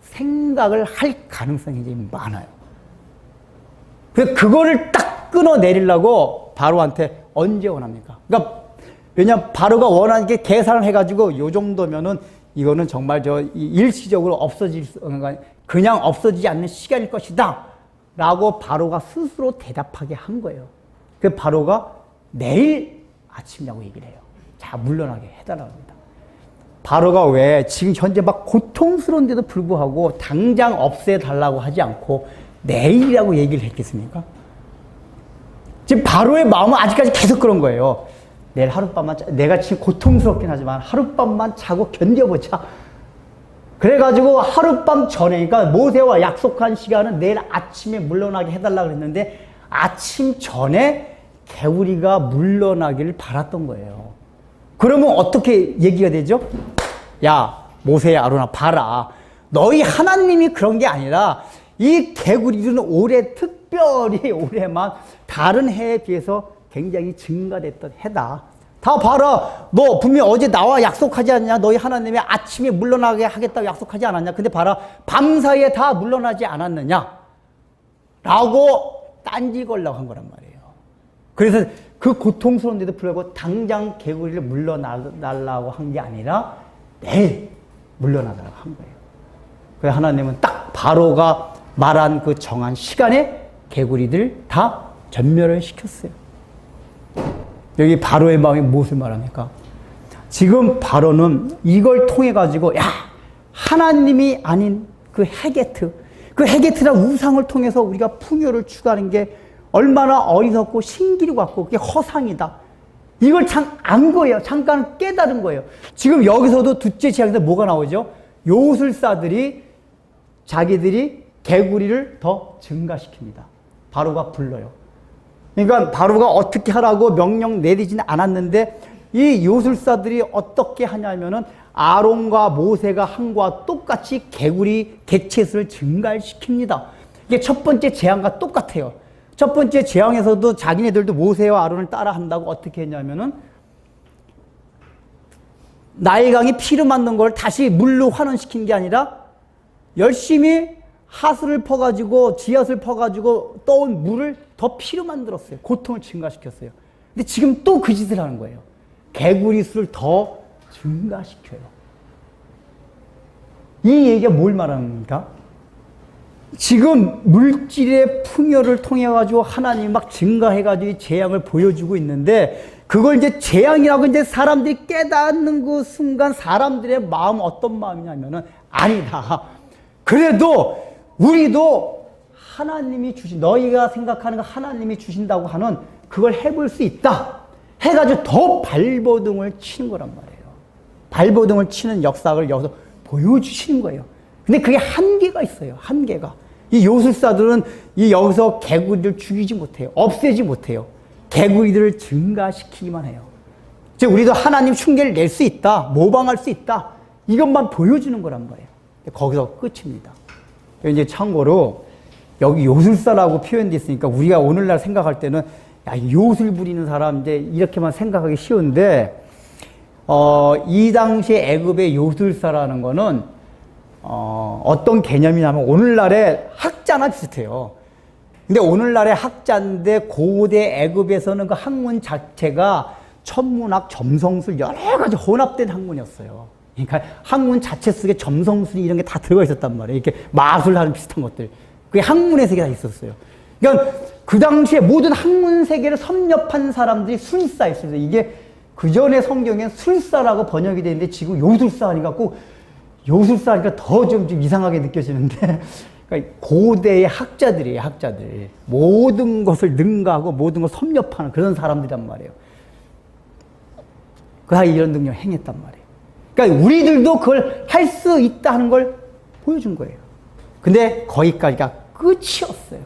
생각을 할 가능성이 이제 많아요. 그래서 그거를 딱 끊어내리려고 바로한테 언제 원합니까? 그러니까 왜냐면 바로가 원하는 게 계산을 해가지고 요 정도면은 이거는 정말 일시적으로 그냥 없어지지 않는 시간일 것이다 라고 바로가 스스로 대답하게 한 거예요. 그 바로가 내일 아침이라고 얘기를 해요. 자, 물러나게 해달라고 합니다. 바로가 왜 지금 현재 막 고통스러운데도 불구하고 당장 없애달라고 하지 않고 내일이라고 얘기를 했겠습니까? 지금 바로의 마음은 아직까지 계속 그런 거예요. 내일 하룻밤만 내가 지금 고통스럽긴 하지만 하룻밤만 자고 견뎌보자. 그래가지고 하룻밤 전에, 그러니까 모세와 약속한 시간은 내일 아침에 물러나게 해달라고 했는데 아침 전에 개구리가 물러나기를 바랐던 거예요. 그러면 어떻게 얘기가 되죠? 야, 모세, 아론아, 봐라. 너희 하나님이 그런 게 아니라 이 개구리들은 올해 특별히 올해만 다른 해에 비해서 굉장히 증가됐던 해다. 다 봐라. 너 분명히 어제 나와 약속하지 않냐? 너희 하나님이 아침에 물러나게 하겠다고 약속하지 않았냐? 근데 봐라. 밤사이에 다 물러나지 않았느냐? 라고 딴지 걸라고 한 거란 말이에요. 그래서 그 고통스러운데도 불구하고 당장 개구리를 물러나려고 한 게 아니라 내일 물러나달라고 한 거예요. 그래서 하나님은 딱 바로가 말한 그 정한 시간에 개구리들 다 전멸을 시켰어요. 여기 바로의 마음이 무엇을 말합니까? 지금 바로는 이걸 통해 가지고 야, 하나님이 아닌 그 헤게트란 우상을 통해서 우리가 풍요를 추구하는 게 얼마나 어리석고 신기루 같고 그게 허상이다. 이걸 참 안 거예요. 잠깐 깨달은 거예요. 지금 여기서도 둘째 지역에서 뭐가 나오죠? 요술사들이 자기들이 개구리를 더 증가시킵니다. 바로가 불러요. 그러니까 바로가 어떻게 하라고 명령 내리지는 않았는데 이 요술사들이 어떻게 하냐면은 아론과 모세가 한 거와 똑같이 개구리 개체수를 증가시킵니다. 이게 첫 번째 재앙과 똑같아요. 첫 번째 재앙에서도 자기네들도 모세와 아론을 따라 한다고 어떻게 했냐면은 나일강이 피를 맞는 걸 다시 물로 환원시킨 게 아니라 열심히 하수를 퍼가지고 지하수를 퍼가지고 떠온 물을 더 피로 만들었어요. 고통을 증가시켰어요. 근데 지금 또 그 짓을 하는 거예요. 개구리 수를 더 증가시켜요. 이 얘기가 뭘 말하는 겁니까? 지금 물질의 풍요를 통해 가지고 하나님이 막 증가해 가지고 재앙을 보여주고 있는데 그걸 이제 재앙이라고 이제 사람들이 깨닫는 그 순간 사람들의 마음 어떤 마음이냐면은 아니다. 그래도 우리도 하나님이 주신 너희가 생각하는 거 하나님이 주신다고 하는 그걸 해볼 수 있다. 해가지고 더 발버둥을 치는 거란 말이에요. 발버둥을 치는 역사를 여기서 보여주시는 거예요. 근데 그게 한계가 있어요. 한계가. 이 요술사들은 이 여기서 개구리를 죽이지 못해요. 없애지 못해요. 개구리들을 증가시키기만 해요. 즉 우리도 하나님 흉계를 낼 수 있다. 모방할 수 있다. 이것만 보여주는 거란 말이에요. 거기서 끝입니다. 이제 참고로 여기 요술사라고 표현되어 있으니까 우리가 오늘날 생각할 때는 야, 요술 부리는 사람 이제 이렇게만 생각하기 쉬운데 이 당시에 애굽의 요술사라는 거는 어떤 개념이냐면 오늘날의 학자나 비슷해요. 근데 오늘날의 학자인데 고대 애굽에서는 그 학문 자체가 천문학, 점성술 여러 가지 혼합된 학문이었어요. 그러니까 학문 자체 속에 점성술 이런 게 다 들어가 있었단 말이에요. 이렇게 마술하는 비슷한 것들. 그게 학문의 세계에 다 있었어요. 그러니까 그 당시에 모든 학문 세계를 섭렵한 사람들이 술사였어요. 이게 그 전에 성경엔 술사라고 번역이 되는데 지금 요술사 하니까 꼭 요술사 하니까 더 좀 이상하게 느껴지는데 그러니까 고대의 학자들이에요. 학자들. 모든 것을 능가하고 모든 것을 섭렵하는 그런 사람들이란 말이에요. 그 이런 능력을 행했단 말이에요. 그러니까 우리들도 그걸 할 수 있다 하는 걸 보여준 거예요. 근데 거기까지가 끝이었어요.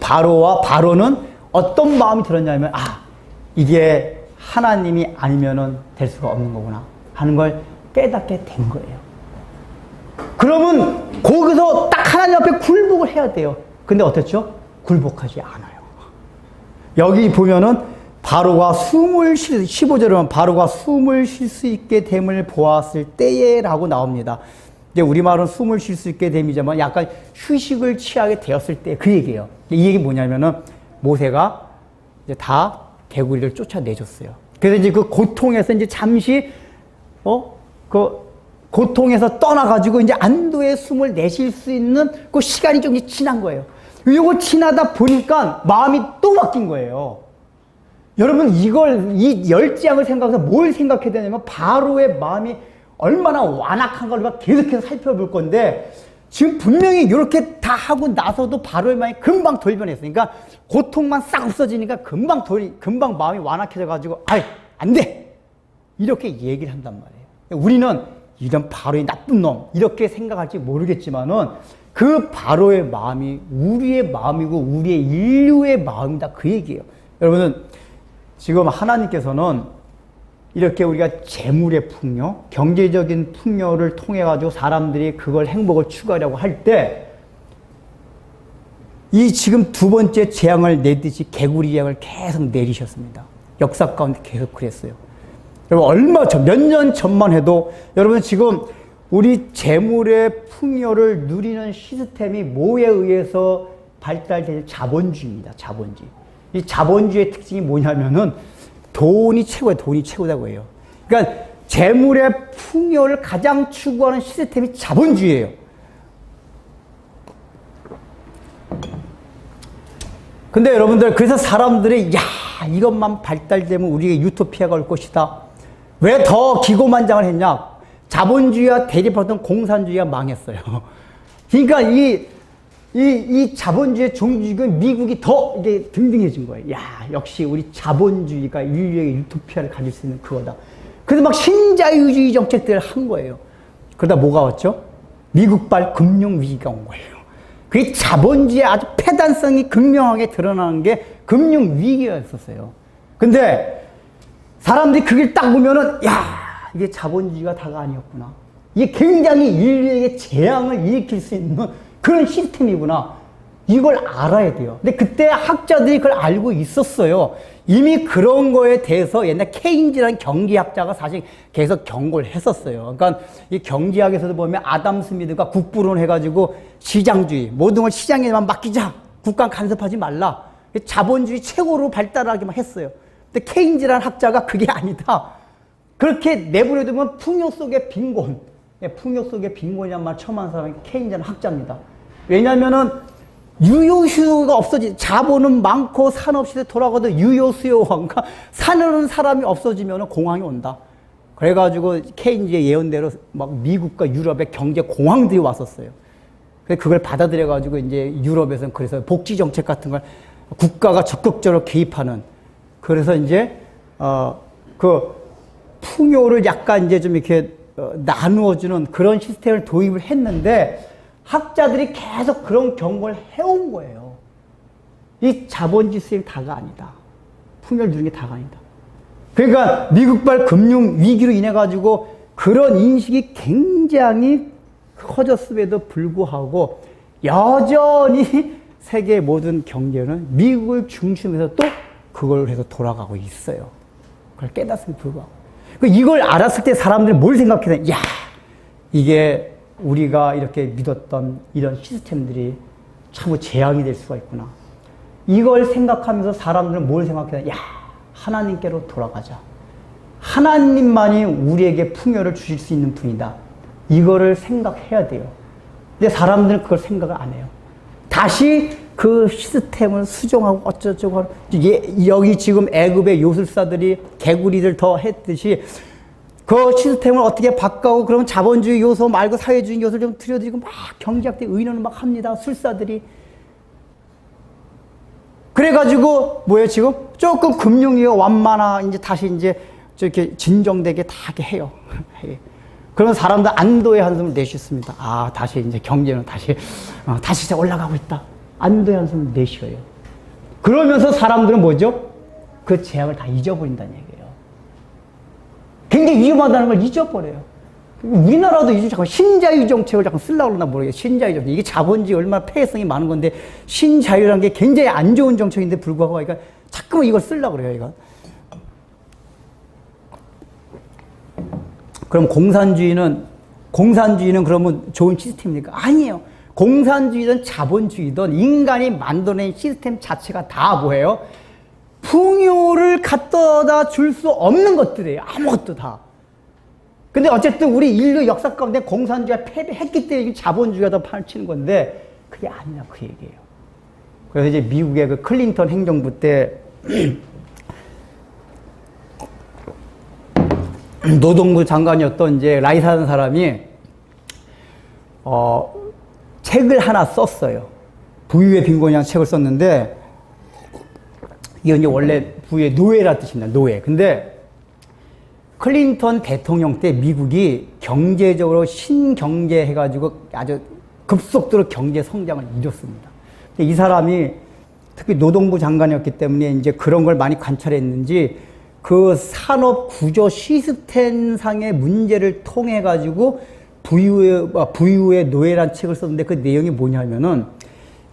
바로는 어떤 마음이 들었냐면 이게 하나님이 아니면은 될 수가 없는 거구나 하는 걸 깨닫게 된 거예요. 그러면 거기서 딱 하나님 앞에 굴복을 해야 돼요. 근데 어땠죠? 굴복하지 않아요. 여기 보면은 바로가 숨을 15절에 보면 바로가 숨을 쉴 수 있게 됨을 보았을 때에 라고 나옵니다. 이제 우리말은 숨을 쉴 수 있게 됨이지만 약간 휴식을 취하게 되었을 때 그 얘기예요. 이 얘기 뭐냐면은 모세가 이제 다 개구리를 쫓아내줬어요. 그래서 이제 그 고통에서 이제 잠시 그 고통에서 떠나가지고 이제 안도의 숨을 내쉴 수 있는 그 시간이 좀 지난 거예요. 이거 지나다 보니까 마음이 또 바뀐 거예요. 여러분 이 열장을 생각해서 뭘 생각해야 되냐면 바로의 마음이 얼마나 완악한 걸 계속해서 살펴볼 건데 지금 분명히 이렇게 다 하고 나서도 바로의 마음이 금방 돌변했어요. 그러니까 고통만 싹 없어지니까 금방 마음이 완악해져 가지고 아이 안 돼! 이렇게 얘기를 한단 말이에요. 우리는 이런 바로의 나쁜 놈 이렇게 생각할지 모르겠지만은 그 바로의 마음이 우리의 마음이고 우리의 인류의 마음이다 그 얘기예요. 여러분은 지금 하나님께서는 이렇게 우리가 재물의 풍요, 경제적인 풍요를 통해 가지고 사람들이 그걸 행복을 추구하려고 할 때 이 지금 두 번째 재앙을 내듯이 개구리 재앙을 계속 내리셨습니다. 역사 가운데 계속 그랬어요. 여러분 몇 년 전만 해도 여러분 지금 우리 재물의 풍요를 누리는 시스템이 뭐에 의해서 발달된 자본주의입니다. 자본주의. 이 자본주의의 특징이 뭐냐면은 돈이 최고예요. 돈이 최고다고 해요. 그러니까 재물의 풍요를 가장 추구하는 시스템이 자본주의예요. 근데 여러분들 그래서 사람들이 야 이것만 발달되면 우리에게 유토피아가 올 것이다. 왜 더 기고만장을 했냐? 자본주의와 대립하던 공산주의가 망했어요. 그러니까 이 자본주의 종주의는 미국이 더 이게 등등해진 거예요. 야, 역시 우리 자본주의가 인류에게 유토피아를 가질 수 있는 그거다. 그래서 막 신자유주의 정책들을 한 거예요. 그러다 뭐가 왔죠? 미국발 금융위기가 온 거예요. 그 자본주의의 아주 폐단성이 극명하게 드러나는 게 금융위기였었어요. 근데 사람들이 그걸 딱 보면은 야, 이게 자본주의가 다가 아니었구나. 이게 굉장히 인류에게 재앙을 일으킬 수 있는 그런 시스템이구나. 이걸 알아야 돼요. 근데 그때 학자들이 그걸 알고 있었어요. 이미 그런 거에 대해서 옛날 케인즈라는 경제학자가 사실 계속 경고를 했었어요. 그러니까 이 경제학에서도 보면 아담 스미드가 국부론 해가지고 시장주의, 모든 걸 시장에만 맡기자. 국가 간섭하지 말라. 자본주의 최고로 발달하기만 했어요. 근데 케인즈라는 학자가 그게 아니다. 그렇게 내버려두면 풍요 속의 빈곤. 풍요 속의 빈곤이란 말 처음 한 사람이 케인즈라는 학자입니다. 왜냐면은 유효수요가 없어지, 자본은 많고 산업시대 돌아가도 유효수요가, 그러니까 사는 사람이 없어지면 공황이 온다. 그래가지고 케인즈의 예언대로 막 미국과 유럽에 경제 공황들이 왔었어요. 그래서 그걸 받아들여가지고 이제 유럽에서는 그래서 복지정책 같은 걸 국가가 적극적으로 개입하는, 그래서 이제, 그 풍요를 약간 이제 좀 이렇게 나누어주는 그런 시스템을 도입을 했는데 학자들이 계속 그런 경고를 해온 거예요. 이 자본주의 시스템이 다가 아니다. 풍요를 누리는 게 다가 아니다. 그러니까 미국발 금융 위기로 인해 가지고 그런 인식이 굉장히 커졌음에도 불구하고 여전히 세계 모든 경제는 미국을 중심에서 또 그걸 해서 돌아가고 있어요. 그걸 깨닫음에도 불구하고. 이걸 알았을 때 사람들이 뭘 생각해? 야, 이게 우리가 이렇게 믿었던 이런 시스템들이 참 재앙이 될 수가 있구나. 이걸 생각하면서 사람들은 뭘 생각해? 야, 하나님께로 돌아가자. 하나님만이 우리에게 풍요를 주실 수 있는 분이다. 이거를 생각해야 돼요. 근데 사람들은 그걸 생각을 안 해요. 다시 그 시스템을 수정하고 어쩌고저쩌고 하는, 여기 지금 애굽의 요술사들이 개구리들 더 했듯이 그 시스템을 어떻게 바꿔고 그러면 자본주의 요소 말고 사회주의 요소를 좀 들여드리고 막 경제학대 의논을 막 합니다. 술사들이. 그래가지고 뭐예요 지금? 조금 금융위기가 완만하 이제 다시 이제 저렇게 진정되게 다 하게 해요. 그러면 사람들 안도의 한숨을 내쉽습니다. 아, 다시 이제 경제는 다시 올라가고 있다. 안도의 한숨을 내쉬어요. 그러면서 사람들은 뭐죠? 그 재앙을 다 잊어버린다는 얘기예요. 굉장히 위험하다는 걸 잊어버려요. 우리나라도 요즘 자꾸 신자유 정책을 자꾸 쓰려고 그러나 모르겠어요. 신자유 정책. 이게 자본주의 얼마나 폐해성이 많은 건데, 신자유라는 게 굉장히 안 좋은 정책인데 불구하고, 그러니까 자꾸만 이걸 쓰려고 그래요, 이거. 그럼 공산주의는 그러면 좋은 시스템입니까? 아니에요. 공산주의든 자본주의든 인간이 만들어낸 시스템 자체가 다 뭐예요? 풍요를 갖다 줄 수 없는 것들이에요. 아무것도 다. 근데 어쨌든 우리 인류 역사 가운데 공산주의가 패배했기 때문에 자본주의가 더 판을 치는 건데 그게 아니라 그 얘기예요. 그래서 이제 미국의 그 클린턴 행정부 때 노동부 장관이었던 이제 라이사라는 사람이 책을 하나 썼어요. 부유의 빈곤이라는 책을 썼는데 이게 이제 원래 부유의 노예라 뜻입니다. 노예. 근데 클린턴 대통령 때 미국이 경제적으로 신경제 해가지고 아주 급속도로 경제 성장을 이뤘습니다. 근데 이 사람이 특히 노동부 장관이었기 때문에 이제 그런 걸 많이 관찰했는지 그 산업 구조 시스템상의 문제를 통해 가지고 부유의 노예란 책을 썼는데 그 내용이 뭐냐면은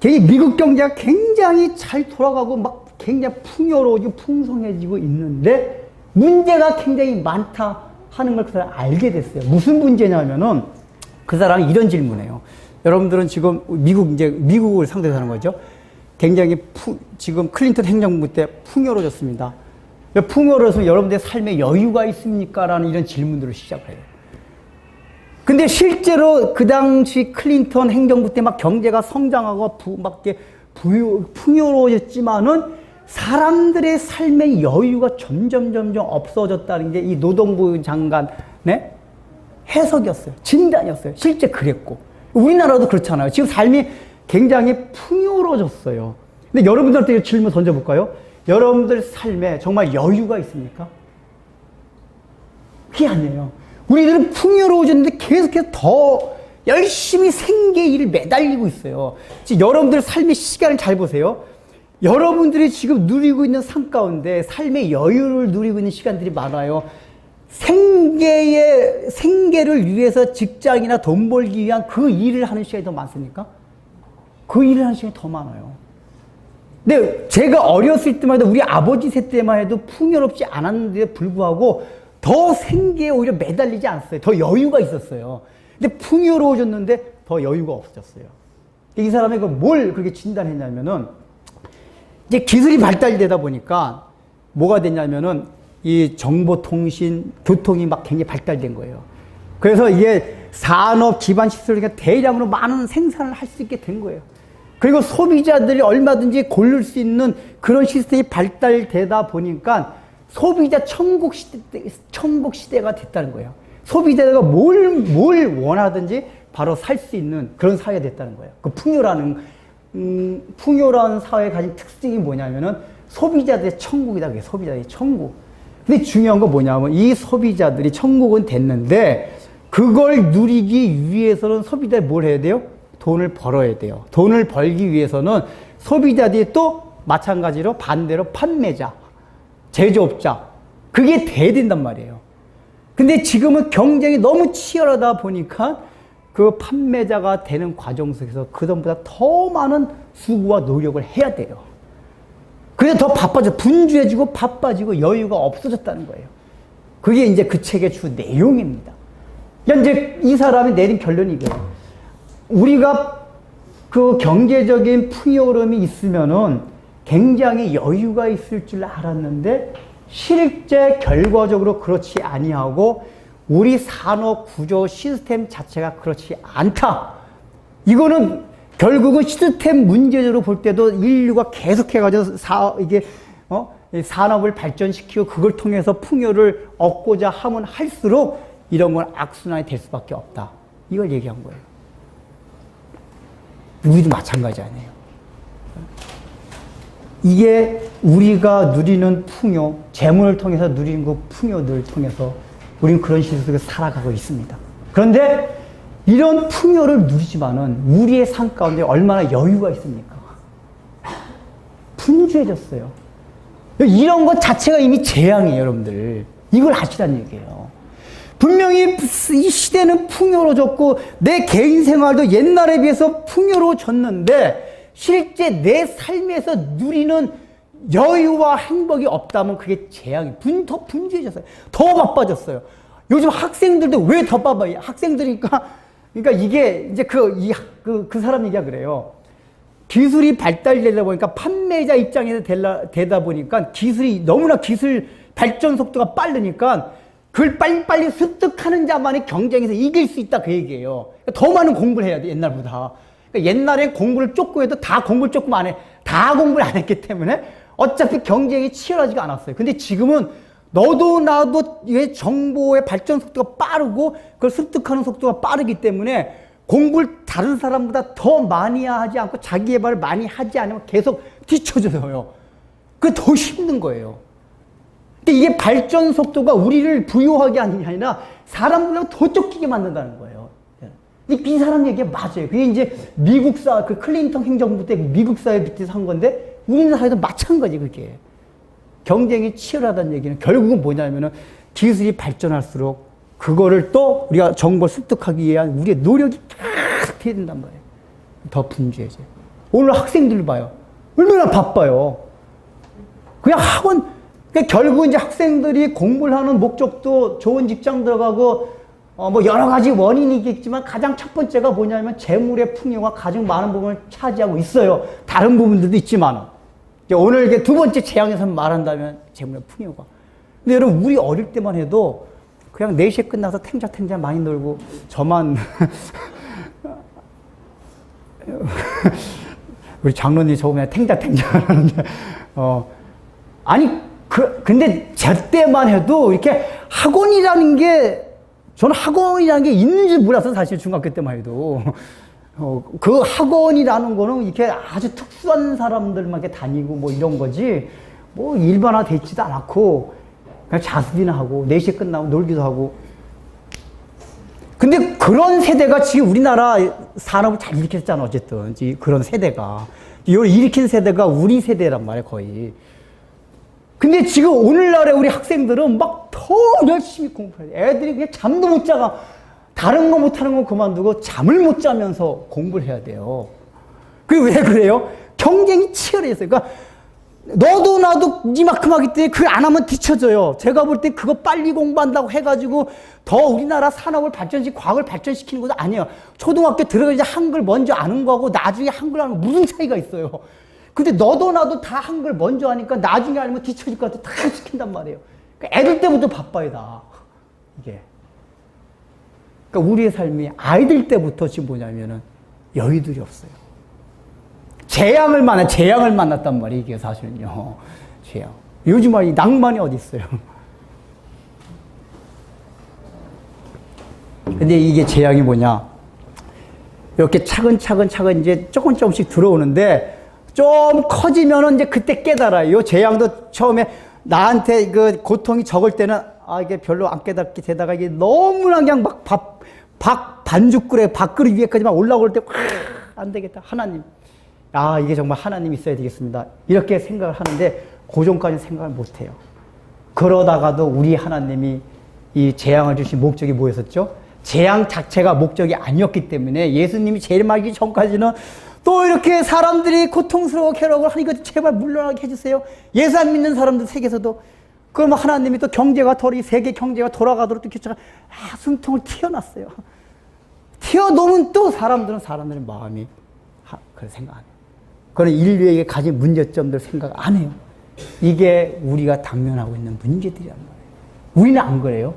미국 경제가 굉장히 잘 돌아가고 막 굉장히 풍요로워지고 풍성해지고 있는데 문제가 굉장히 많다 하는 걸 그 사람이 알게 됐어요. 무슨 문제냐면은 그 사람이 이런 질문해요. 여러분들은 지금 미국을 상대로 하는 거죠. 굉장히 지금 클린턴 행정부 때 풍요로워졌습니다. 풍요로워서 여러분들의 삶에 여유가 있습니까? 라는 이런 질문들을 시작해요. 근데 실제로 그 당시 클린턴 행정부 때 막 경제가 성장하고 풍요로워졌지만은 사람들의 삶의 여유가 점점 없어졌다는 게 이 노동부 장관의 해석이었어요. 진단이었어요. 실제 그랬고. 우리나라도 그렇잖아요. 지금 삶이 굉장히 풍요로워졌어요. 근데 여러분들한테 질문 던져볼까요? 여러분들 삶에 정말 여유가 있습니까? 그게 아니에요. 우리들은 풍요로워졌는데 계속해서 더 열심히 생계의 일을 매달리고 있어요. 지금 여러분들 삶의 시간을 잘 보세요. 여러분들이 지금 누리고 있는 삶 가운데 삶의 여유를 누리고 있는 시간들이 많아요. 생계를 위해서 직장이나 돈 벌기 위한 그 일을 하는 시간이 더 많습니까? 그 일을 하는 시간이 더 많아요. 근데 제가 어렸을 때만 해도 우리 아버지 세대 때만 해도 풍요롭지 않았는데 불구하고 더 생계에 오히려 매달리지 않았어요. 더 여유가 있었어요. 근데 풍요로워졌는데 더 여유가 없어졌어요. 이 사람이 뭘 그렇게 진단했냐면은 이제 기술이 발달되다 보니까 뭐가 됐냐면은 이 정보통신, 교통이 막 굉장히 발달된 거예요. 그래서 이게 산업 기반 시설을 대량으로 많은 생산을 할 수 있게 된 거예요. 그리고 소비자들이 얼마든지 고를 수 있는 그런 시스템이 발달되다 보니까 소비자 천국 시대가 됐다는 거예요. 소비자가 뭘 원하든지 바로 살 수 있는 그런 사회가 됐다는 거예요. 그 풍요로운 사회의 가진 특징이 뭐냐면은 소비자들의 천국이다. 그게 소비자들의 천국. 근데 중요한 건 뭐냐면 이 소비자들이 천국은 됐는데 그걸 누리기 위해서는 소비자들이 뭘 해야 돼요? 돈을 벌어야 돼요. 돈을 벌기 위해서는 소비자들이 또 마찬가지로 반대로 판매자, 제조업자, 그게 돼야 된단 말이에요. 근데 지금은 경쟁이 너무 치열하다 보니까 그 판매자가 되는 과정 속에서 그전보다 더 많은 수고와 노력을 해야 돼요. 그래서 더 분주해지고 바빠지고 여유가 없어졌다는 거예요. 그게 이제 그 책의 주 내용입니다. 이제 이 사람이 내린 결론이 이거예요. 우리가 그 경제적인 풍요로움이 있으면은 굉장히 여유가 있을 줄 알았는데 실제 결과적으로 그렇지 아니하고 우리 산업 구조 시스템 자체가 그렇지 않다. 이거는 결국은 시스템 문제적으로 볼 때도 인류가 계속해가지고 산업을 발전시키고 그걸 통해서 풍요를 얻고자 하면 할수록 이런 건 악순환이 될 수밖에 없다. 이걸 얘기한 거예요. 우리도 마찬가지 아니에요. 이게 우리가 누리는 풍요, 재물을 통해서 누리는 그 풍요들을 통해서 우리는 그런 시대 속에 살아가고 있습니다. 그런데 이런 풍요를 누리지만은 우리의 삶 가운데 얼마나 여유가 있습니까? 분주해졌어요. 이런 것 자체가 이미 재앙이에요, 여러분들. 이걸 아시란 얘기예요. 분명히 이 시대는 풍요로워졌고 내 개인 생활도 옛날에 비해서 풍요로워졌는데 실제 내 삶에서 누리는 여유와 행복이 없다면 그게 재앙이 더 분주해졌어요. 더 바빠졌어요. 요즘 학생들도 왜 더 바빠요? 학생들이니까 그러니까 이게 이제 그 사람 얘기가 그래요. 기술이 발달되다 보니까 판매자 입장에서 되다 보니까 너무나 기술 발전 속도가 빠르니까 그걸 빨리빨리 습득하는 자만이 경쟁에서 이길 수 있다 그 얘기예요. 그러니까 더 많은 공부를 해야 돼 옛날보다. 그러니까 옛날엔 공부를 조금 해도 다 공부를 안 했기 때문에 어차피 경쟁이 치열하지가 않았어요. 근데 지금은 너도 나도 왜 정보의 발전 속도가 빠르고 그걸 습득하는 속도가 빠르기 때문에 공부를 다른 사람보다 더 많이 하지 않고 자기 개발을 많이 하지 않으면 계속 뒤쳐져요. 그게 더 힘든 거예요. 근데 이게 발전 속도가 우리를 부유하게 하는 게 아니라 사람들하고 더 쫓기게 만든다는 거예요. 이 사람 얘기가 맞아요. 그게 이제 미국사, 그 클린턴 행정부 때 미국 사회 밑에서 한 건데 우리나라에도 마찬가지 그게. 경쟁이 치열하다는 얘기는 결국은 뭐냐면은 기술이 발전할수록 그거를 또 우리가 정보를 습득하기 위한 우리의 노력이 탁 해야 된단 말이에요. 더 분주해져요. 오늘 학생들 봐요. 얼마나 바빠요. 그냥 학원, 그러니까 결국 이제 학생들이 공부를 하는 목적도 좋은 직장 들어가고 뭐 여러 가지 원인이겠지만 가장 첫 번째가 뭐냐면 재물의 풍요가 가장 많은 부분을 차지하고 있어요. 다른 부분들도 있지만. 오늘 이게 두 번째 재앙에서 말한다면 재물의 풍요가. 근데 여러분, 우리 어릴 때만 해도 그냥 4시에 끝나서 탱자탱자 많이 놀고 저만 우리 장로님 저번에 탱자탱자 하는데 아니 근데 저 때만 해도 이렇게 학원이라는 게 저는 학원이라는 게 있는지 몰랐어요. 사실 중학교 때만 해도 그 학원이라는 거는 이렇게 아주 특수한 사람들만 이렇게 다니고 뭐 이런 거지 뭐 일반화 되지도 않았고 그냥 자습이나 하고 4시에 끝나고 놀기도 하고. 근데 그런 세대가 지금 우리나라 산업을 잘 일으켰잖아. 어쨌든 그런 세대가 이걸 일으킨 세대가 우리 세대란 말이야 거의. 근데 지금 오늘날의 우리 학생들은 막 더 열심히 공부해야 돼. 애들이 그냥 잠도 못 자가 다른 거 못하는 건 그만두고 잠을 못 자면서 공부를 해야 돼요. 그게 왜 그래요? 경쟁이 치열해서. 그러니까 너도 나도 이만큼 하기 때문에 그걸 안 하면 뒤쳐져요. 제가 볼 때 그거 빨리 공부한다고 해가지고 더 우리나라 산업을 발전시키고 과학을 발전시키는 것도 아니에요. 초등학교 들어가서 한글 먼저 아는 거하고 나중에 한글 하는 거 무슨 차이가 있어요. 근데 너도 나도 다 한글 먼저 하니까 나중에 알면 뒤쳐질 것 같아. 다 시킨단 말이에요. 그러니까 애들 때부터 바빠요, 다. 이게. 그러니까 우리의 삶이 아이들 때부터 지금 뭐냐면은 여유들이 없어요. 재앙을 만났단 말이에요, 이게 사실은요. 재앙. 요즘 이 낭만이 어디 있어요. 근데 이게 재앙이 뭐냐. 이렇게 차근차근 이제 조금씩 들어오는데 좀 커지면은 이제 그때 깨달아요. 이 재앙도 처음에 나한테 그 고통이 적을 때는 이게 별로 안 깨닫게 되다가 이게 너무나 그냥 막 반죽그릇 밥그릇 위에까지만 올라올 때 안 되겠다. 하나님. 이게 정말 하나님이 있어야 되겠습니다. 이렇게 생각을 하는데 그 전까지 생각을 못 해요. 그러다가도 우리 하나님이 이 재앙을 주신 목적이 뭐였었죠? 재앙 자체가 목적이 아니었기 때문에 예수님이 재림하기 전까지는 또 이렇게 사람들이 고통스러워 괴로워 하니 이거 제발 물러나게 해주세요. 예수 안 믿는 사람들 세계에서도 그럼 하나님이 또 세계 경제가 돌아가도록 또 교체가 숨통을 튀어놨어요. 튀어놓으면 또 사람들의 마음이 그걸 생각 안 해요. 그건 인류에게 가진 문제점들 생각 안 해요. 이게 우리가 당면하고 있는 문제들이란 말이에요. 우리는 안 그래요.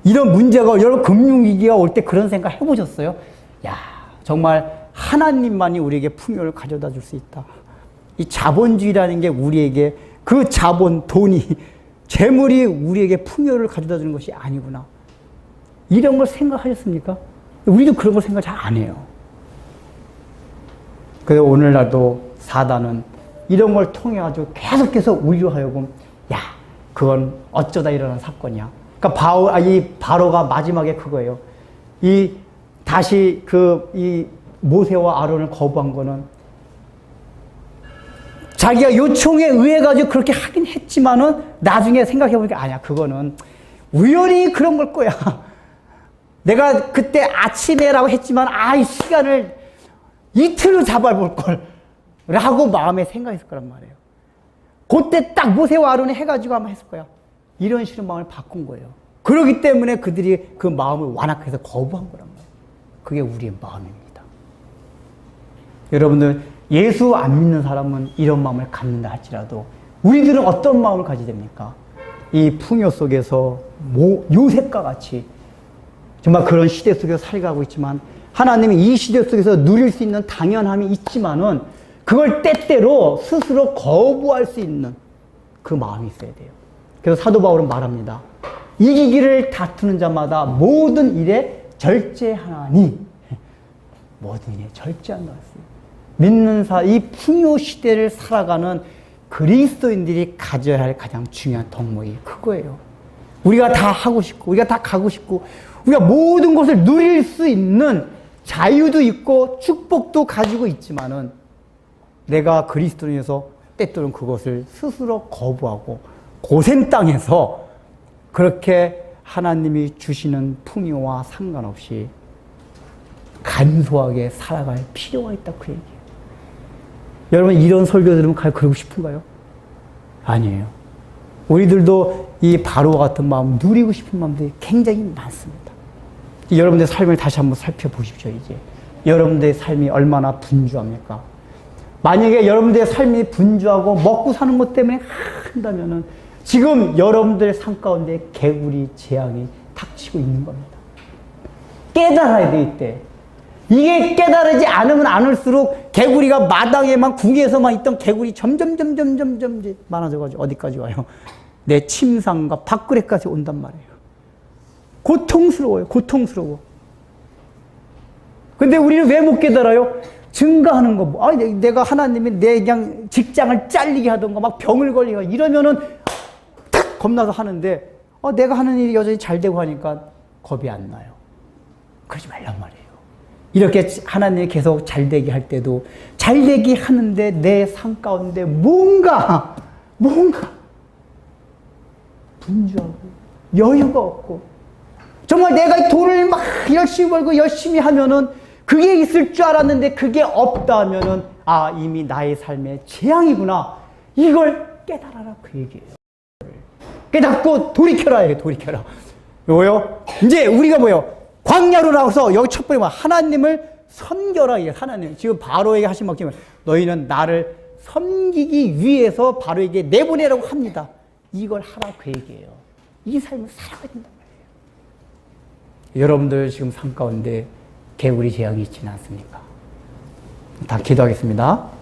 이런 문제가 여러 금융위기가 올 때 그런 생각 해보셨어요? 정말 하나님만이 우리에게 풍요를 가져다 줄 수 있다. 이 자본주의라는 게 우리에게 그 자본, 돈이, 재물이 우리에게 풍요를 가져다 주는 것이 아니구나. 이런 걸 생각하셨습니까? 우리도 그런 걸 생각 잘 안 해요. 그래서 오늘날도 사단은 이런 걸 통해가지고 계속해서 우리로 하여금, 그건 어쩌다 일어난 사건이야. 그러니까 이 바로가 마지막에 그거예요. 다시 이 모세와 아론을 거부한 거는 자기가 요청에 의해가지고 그렇게 하긴 했지만은 나중에 생각해보니까 아니야. 그거는 우연히 그런 걸 거야. 내가 그때 아침에라고 했지만 이 시간을 이틀로 잡아볼 걸 라고 마음에 생각했을 거란 말이에요. 그때 딱 모세와 아론이 해가지고 아마 했을 거야. 이런 식으로 마음을 바꾼 거예요. 그렇기 때문에 그들이 그 마음을 완악해서 거부한 거란 말이에요. 그게 우리의 마음입니다. 여러분들, 예수 안 믿는 사람은 이런 마음을 갖는다 할지라도 우리들은 어떤 마음을 가지게 됩니까? 이 풍요 속에서 요셉과 같이 정말 그런 시대 속에서 살아가고 있지만 하나님이 이 시대 속에서 누릴 수 있는 당연함이 있지만은 그걸 때때로 스스로 거부할 수 있는 그 마음이 있어야 돼요. 그래서 사도 바울은 말합니다. 이기기를 다투는 자마다 모든 일에 절제하나니. 모든 일에 절제한다. 믿는 이 풍요 시대를 살아가는 그리스도인들이 가져야 할 가장 중요한 덕목이 그거예요. 우리가 다 하고 싶고, 우리가 다 가고 싶고, 우리가 모든 것을 누릴 수 있는 자유도 있고 축복도 가지고 있지만은 내가 그리스도인에서 때때로는 그것을 스스로 거부하고 고생 땅에서 그렇게 하나님이 주시는 풍요와 상관없이 간소하게 살아갈 필요가 있다 그 얘기예요. 여러분 이런 설교 들으면 그러고 싶은가요? 아니에요. 우리들도 이 바로와 같은 마음, 누리고 싶은 마음들이 굉장히 많습니다. 여러분들의 삶을 다시 한번 살펴보십시오. 이제 여러분들의 삶이 얼마나 분주합니까? 만약에 여러분들의 삶이 분주하고 먹고 사는 것 때문에 한다면은 지금 여러분들의 삶 가운데 개구리 재앙이 닥치고 있는 겁니다. 깨달아야 돼 이때. 이게 깨달지 않으면 않을수록 개구리가 마당에만 궁에서만 있던 개구리 점점 많아져가지고 어디까지 와요? 내 침상과 밥그릇까지 온단 말이에요. 고통스러워요. 고통스러워. 근데 우리는 왜 못 깨달아요? 증가하는 거. 뭐. 내가 하나님이 내 그냥 직장을 잘리게 하던가 막 병을 걸리고 이러면은 탁 겁나서 하는데 내가 하는 일이 여전히 잘 되고 하니까 겁이 안 나요. 그러지 말란 말이에요. 이렇게 하나님이 계속 잘되게 할 때도 잘되게 하는데 내 삶 가운데 뭔가 분주하고 여유가 없고 정말 내가 돈을 막 열심히 벌고 열심히 하면은 그게 있을 줄 알았는데 그게 없다 하면은 이미 나의 삶의 재앙이구나. 이걸 깨달아라 그 얘기예요. 깨닫고 돌이켜라 해요. 돌이켜라. 뭐요? 이제 우리가 뭐요? 광야로 나와서 여기 첫 번째 하나님을 섬겨라. 이게 하나님 지금 바로에게 하신 말씀은 너희는 나를 섬기기 위해서 바로에게 내보내라고 합니다. 이걸 하라 그 얘기예요. 이 삶을 살아야 된단 말이에요. 여러분들 지금 삶 가운데 개구리 재앙이 있지는 않습니까? 다 기도하겠습니다.